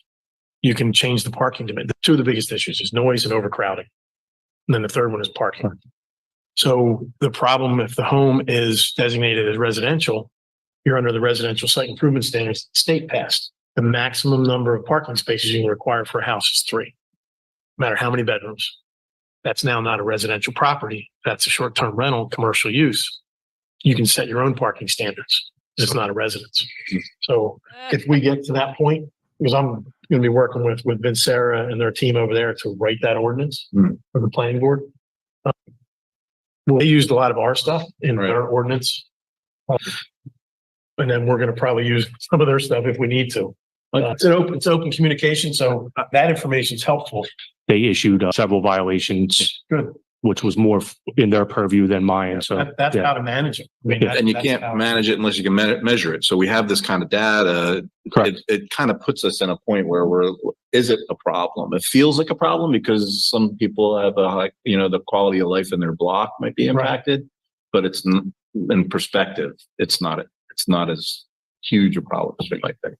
[SPEAKER 8] you can change the parking demand. The 2 of the biggest issues is noise and overcrowding. And then the third one is parking. So the problem, if the home is designated as residential, you're under the residential site improvement standards state passed. The maximum number of parking spaces you can require for a house is 3, no matter how many bedrooms. That's now not a residential property. That's a short-term rental, commercial use. You can set your own parking standards. It's not a residence. So if we get to that point, because I'm going to be working with Vince Sarah and their team over there to write that ordinance for the planning board. They used a lot of our stuff in their ordinance. And then we're going to probably use some of their stuff if we need to. It's open communication. So that information is helpful.
[SPEAKER 6] They issued several violations.
[SPEAKER 8] Good.
[SPEAKER 6] Which was more in their purview than mine. So
[SPEAKER 8] that's how to manage it. I mean,
[SPEAKER 9] and you can't manage it unless you can measure it. So we have this kind of data. It kind of puts us in a point where is it a problem? It feels like a problem because some people have the quality of life in their block might be impacted, but it's in perspective. It's not as huge a problem as we might think.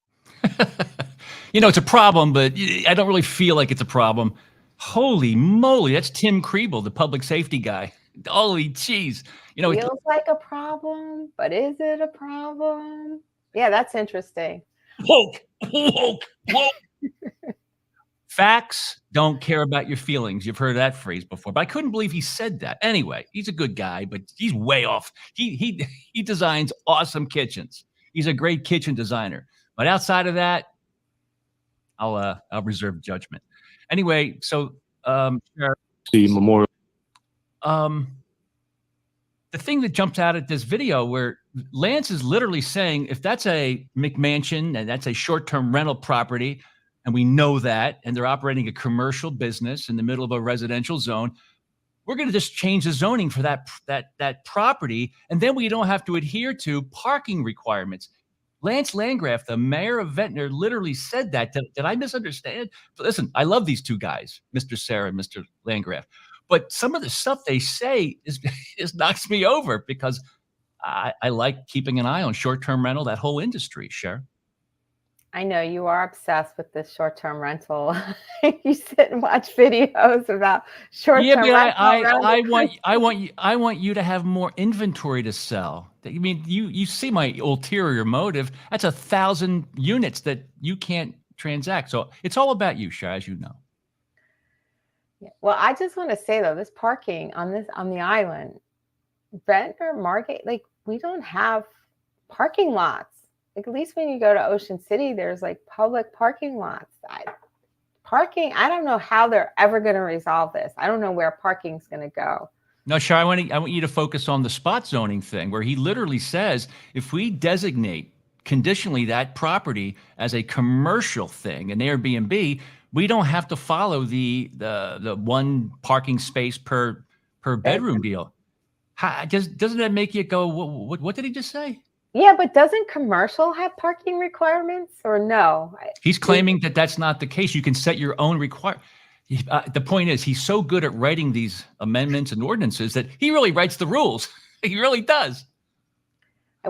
[SPEAKER 2] It's a problem, but I don't really feel like it's a problem. Holy moly, that's Tim Kriebel, the public safety guy. Holy jeez.
[SPEAKER 3] Feels like a problem, but is it a problem? Yeah, that's interesting.
[SPEAKER 2] Whoa. Facts don't care about your feelings. You've heard that phrase before, but I couldn't believe he said that. Anyway, he's a good guy, but he's way off. He designs awesome kitchens. He's a great kitchen designer. But outside of that, I'll reserve judgment. Anyway, so
[SPEAKER 6] The memorial.
[SPEAKER 2] the thing that jumps out at this video where Lance is literally saying, if that's a McMansion and that's a short-term rental property, and we know that, and they're operating a commercial business in the middle of a residential zone, we're going to just change the zoning for that property, and then we don't have to adhere to parking requirements. Lance Landgraf, the mayor of Ventnor, literally said that. Did I misunderstand? Listen, I love these two guys, Mr. Sarah and Mr. Landgraf, but some of the stuff they say is knocks me over because I like keeping an eye on short-term rental, that whole industry, Cher.
[SPEAKER 3] I know you are obsessed with this short-term rental. You sit and watch videos about short-term rental.
[SPEAKER 2] I want you to have more inventory to sell. I mean, you see my ulterior motive. That's 1,000 units that you can't transact. So it's all about you, Cher, as you know.
[SPEAKER 3] Yeah. Well, I just want to say though, this parking on the island, Ventnor, Margate, like we don't have parking lots. Like at least when you go to Ocean City, there's like public parking lots. I don't know how they're ever going to resolve this. I don't know where parking's going to go.
[SPEAKER 2] No, Cher, I want you to focus on the spot zoning thing, where he literally says if we designate conditionally that property as a commercial thing, an Airbnb, we don't have to follow the one parking space per bedroom deal. Doesn't that make you go, what did he just say?
[SPEAKER 3] Yeah, but doesn't commercial have parking requirements or no?
[SPEAKER 2] He's claiming that that's not the case. You can set your own the point is he's so good at writing these amendments and ordinances that he really writes the rules. He really does.
[SPEAKER 3] I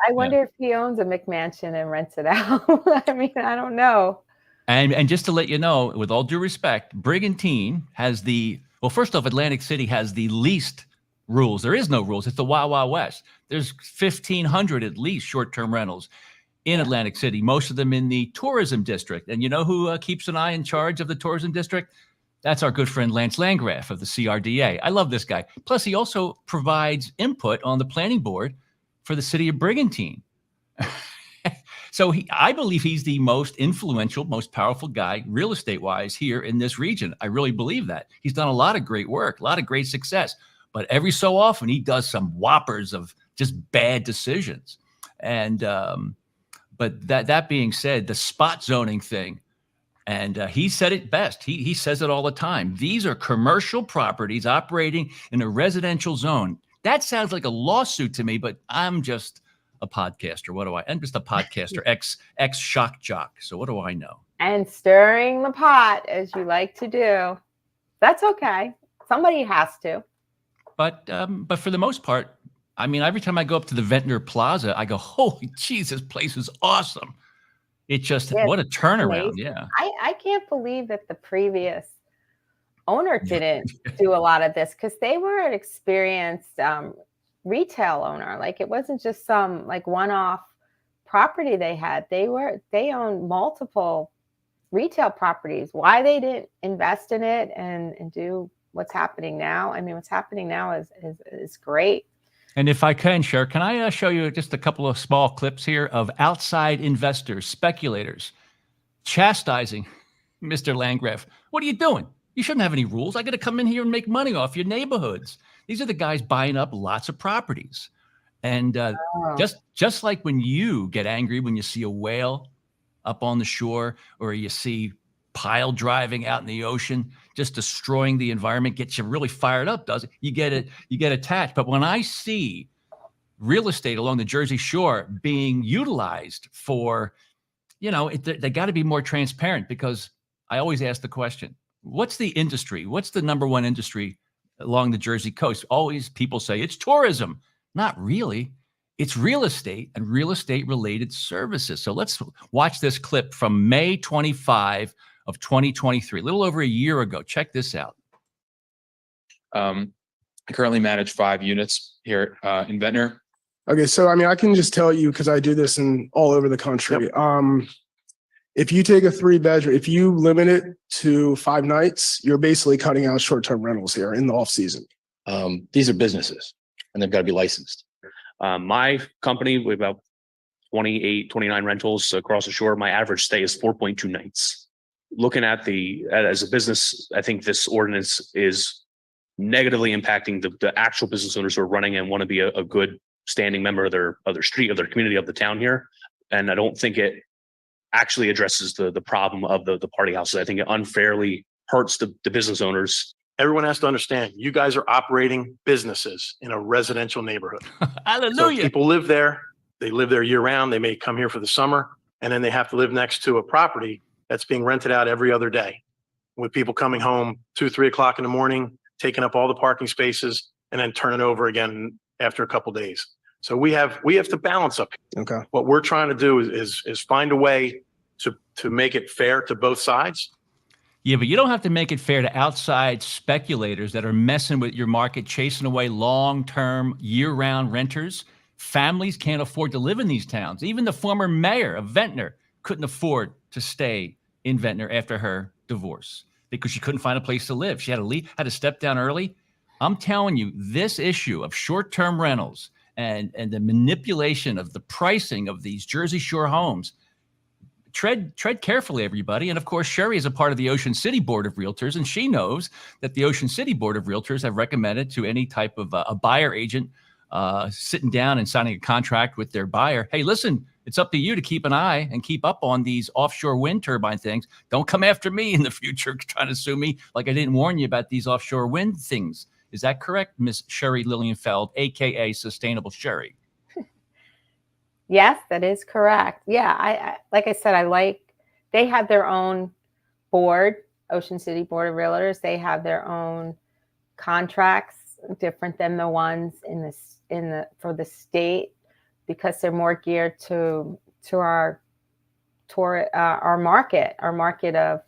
[SPEAKER 3] wonder if he owns a McMansion and rents it out. I mean, I don't know.
[SPEAKER 2] And just to let you know, with all due respect, Brigantine has first off, Atlantic City has the least rules. There is no rules. It's the Wild Wild West. There's 1,500 at least short-term rentals in Atlantic City, most of them in the tourism district. And you know who keeps an eye in charge of the tourism district? That's our good friend Lance Landgraf of the CRDA. I love this guy. Plus, he also provides input on the planning board for the city of Brigantine. So I believe he's the most influential, most powerful guy real estate-wise here in this region. I really believe that. He's done a lot of great work, a lot of great success. But every so often, he does some whoppers of just bad decisions. And but that being said, the spot zoning thing, and he said it best. He says it all the time. These are commercial properties operating in a residential zone. That sounds like a lawsuit to me, but I'm just a podcaster. I'm just a podcaster, ex shock jock. So what do I know? And
[SPEAKER 3] stirring the pot, as you like to do. That's okay. Somebody has to.
[SPEAKER 2] But for the most part, I mean, every time I go up to the Ventnor Plaza, I go, holy jeez, this place is awesome. It just, what a turnaround. Amazing. Yeah.
[SPEAKER 3] I can't believe that the previous owner didn't do a lot of this because they were an experienced retail owner. Like it wasn't just some like one-off property they had. They owned multiple retail properties. Why they didn't invest in it and do what's happening now? I mean, what's happening now is great.
[SPEAKER 2] And if I can, Cher, can I show you just a couple of small clips here of outside investors, speculators, chastising Mr. Landgraf? What are you doing? You shouldn't have any rules. I got to come in here and make money off your neighborhoods. These are the guys buying up lots of properties. And just like when you get angry when you see a whale up on the shore or you see pile driving out in the ocean, just destroying the environment, gets you really fired up, does it? You get attached. But when I see real estate along the Jersey Shore being utilized for, they got to be more transparent, because I always ask the question, what's the industry? What's the number one industry along the Jersey coast? Always people say it's tourism. Not really. It's real estate and real estate related services. So let's watch this clip from May 25 of 2023, a little over a year ago. Check this out.
[SPEAKER 10] I currently manage 5 units here in Ventnor.
[SPEAKER 11] Okay, so I mean, I can just tell you, because I do this in all over the country. if you take a 3-bedroom, if you limit it to 5 nights, you're basically cutting out short-term rentals here in the off season.
[SPEAKER 12] These are businesses and they've got to be licensed. My company, we have about 28, 29 rentals across the shore. My average stay is 4.2 nights. Looking at as a business, I think this ordinance is negatively impacting the actual business owners who are running and want to be a good standing member of their street, of their community, of the town here. And I don't think it actually addresses the problem of the party houses. I think it unfairly hurts the business owners.
[SPEAKER 8] Everyone has to understand, you guys are operating businesses in a residential neighborhood.
[SPEAKER 2] Hallelujah.
[SPEAKER 8] So people live there. They live there year round. They may come here for the summer, and then they have to live next to a property that's being rented out every other day, with people coming home 2, 3 o'clock in the morning, taking up all the parking spaces, and then turning over again after a couple of days. So we have to balance up.
[SPEAKER 11] Okay.
[SPEAKER 8] What we're trying to do is find a way to make it fair to both sides.
[SPEAKER 2] Yeah, but you don't have to make it fair to outside speculators that are messing with your market, chasing away long-term, year-round renters. Families can't afford to live in these towns. Even the former mayor of Ventnor couldn't afford to stay in Ventnor after her divorce because she couldn't find a place to live. She had to leave, had to step down early. I'm telling you, this issue of short-term rentals and the manipulation of the pricing of these Jersey Shore homes, tread carefully, everybody. And of course, Sherry is a part of the Ocean City Board of Realtors, and she knows that the Ocean City Board of Realtors have recommended to any type of a buyer agent sitting down and signing a contract with their buyer, hey, listen, it's up to you to keep an eye and keep up on these offshore wind turbine things. Don't come after me in the future trying to sue me like I didn't warn you about these offshore wind things. Is that correct, Miss Sherry Lilienfeld, a.k.a. Sustainable Sherry?
[SPEAKER 3] Yes, that is correct. Yeah, I like I said, they have their own board, Ocean City Board of Realtors. They have their own contracts, different than the ones for the state, because they're more geared to our market of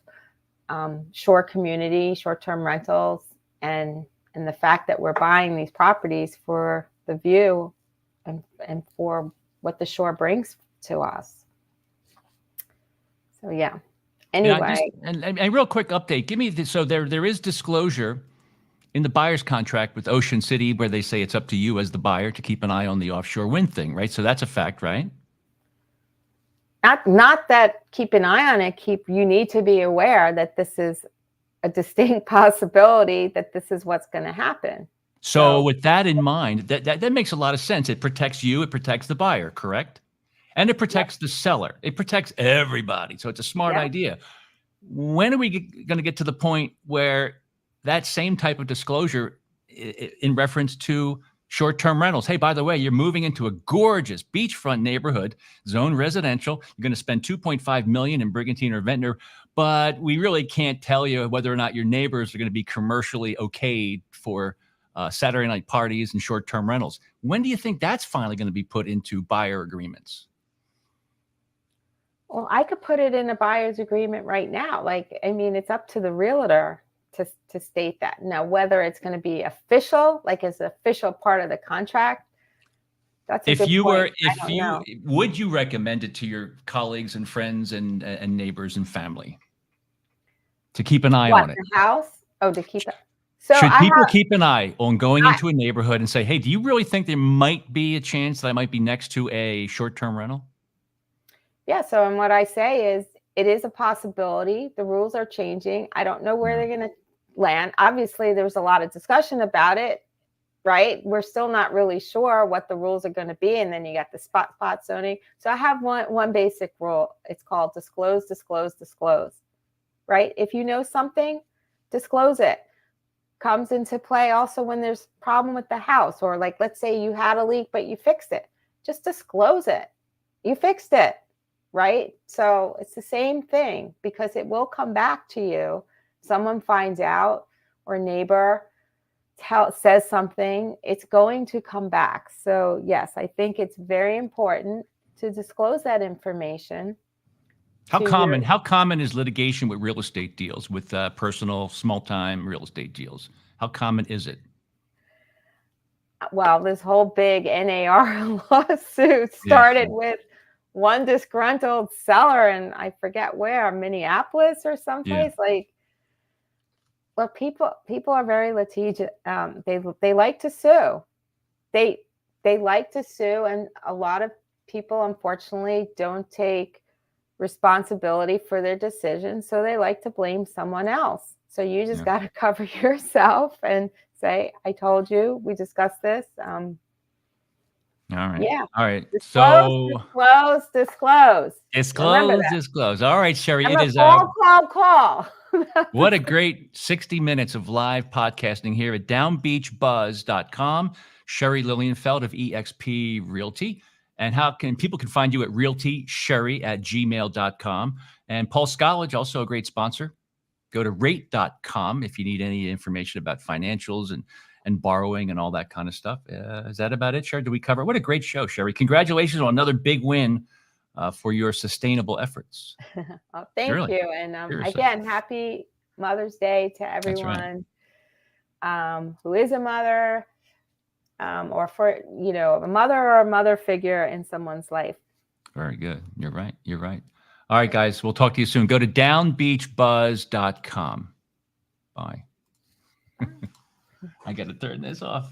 [SPEAKER 3] shore community, short-term rentals, and the fact that we're buying these properties for the view and for what the shore brings to us. So yeah. Anyway,
[SPEAKER 2] and real quick update. Give me so there is disclosure in the buyer's contract with Ocean City where they say it's up to you as the buyer to keep an eye on the offshore wind thing, right? So that's a fact, right?
[SPEAKER 3] Not that keep an eye on it. You need to be aware that this is a distinct possibility that this is what's going to happen.
[SPEAKER 2] So with that in mind, that makes a lot of sense. It protects you, it protects the buyer, correct? And it protects the seller. It protects everybody. So it's a smart idea. When are we going to get to the point where that same type of disclosure in reference to short-term rentals? Hey, by the way, you're moving into a gorgeous beachfront neighborhood, zone residential. You're going to spend $2.5 million in Brigantine or Ventnor, but we really can't tell you whether or not your neighbors are going to be commercially okayed for Saturday night parties and short-term rentals. When do you think that's finally going to be put into buyer agreements?
[SPEAKER 3] Well, I could put it in a buyer's agreement right now. It's up to the realtor to state that. Now, whether it's going to be official, like as an official part of the contract, that's a good point.
[SPEAKER 2] Would you recommend it to your colleagues and friends and neighbors and family to keep an eye on it?
[SPEAKER 3] The house? Oh, to keep it. So
[SPEAKER 2] should people keep an eye on going into a neighborhood and say, hey, do you really think there might be a chance that I might be next to a short-term rental?
[SPEAKER 3] Yeah. So, and what I say is it is a possibility. The rules are changing. I don't know where they're going to land. Obviously, there was a lot of discussion about it, right? We're still not really sure what the rules are going to be. And then you got the spot zoning. So I have one basic rule. It's called disclose, disclose, disclose, right? If you know something, disclose it. Comes into play also when there's a problem with the house, or like, let's say you had a leak, but you fixed it. Just disclose it. You fixed it, right? So it's the same thing, because it will come back to you. Someone finds out, or a neighbor says something, it's going to come back. So yes, I think it's very important to disclose that information.
[SPEAKER 2] How common is litigation with real estate deals, with personal small-time real estate deals? How common is it? Well,
[SPEAKER 3] this whole big NAR lawsuit started with one disgruntled seller, and I forget where, Minneapolis or someplace. Like, well, people are very litigious. They like to sue. They like to sue, and a lot of people, unfortunately, don't take responsibility for their decisions, so they like to blame someone else. So you just got to cover yourself and say, "I told you. We discussed this."
[SPEAKER 2] All right.
[SPEAKER 3] Yeah.
[SPEAKER 2] All right.
[SPEAKER 3] Disclose.
[SPEAKER 2] Disclose. All right, Sherry.
[SPEAKER 3] I'm
[SPEAKER 2] It
[SPEAKER 3] a
[SPEAKER 2] is
[SPEAKER 3] call.
[SPEAKER 2] what a great 60 minutes of live podcasting here at DownbeachBUZZ.com. Sherry Lilienfeld of eXp Realty. And how can people can find you at realtysherry@gmail.com. And Paul Scollage, also a great sponsor. Go to rate.com if you need any information about financials and borrowing and all that kind of stuff. Is that about it, Sherry? Did we cover it? What a great show, Sherry. Congratulations on another big win for your sustainable efforts.
[SPEAKER 3] Oh, thank you. And again, happy Mother's Day to everyone who is a mother or for, a mother or a mother figure in someone's life.
[SPEAKER 2] Very good. You're right. All right, guys, we'll talk to you soon. Go to downbeachbuzz.com. Bye. I got to turn this off.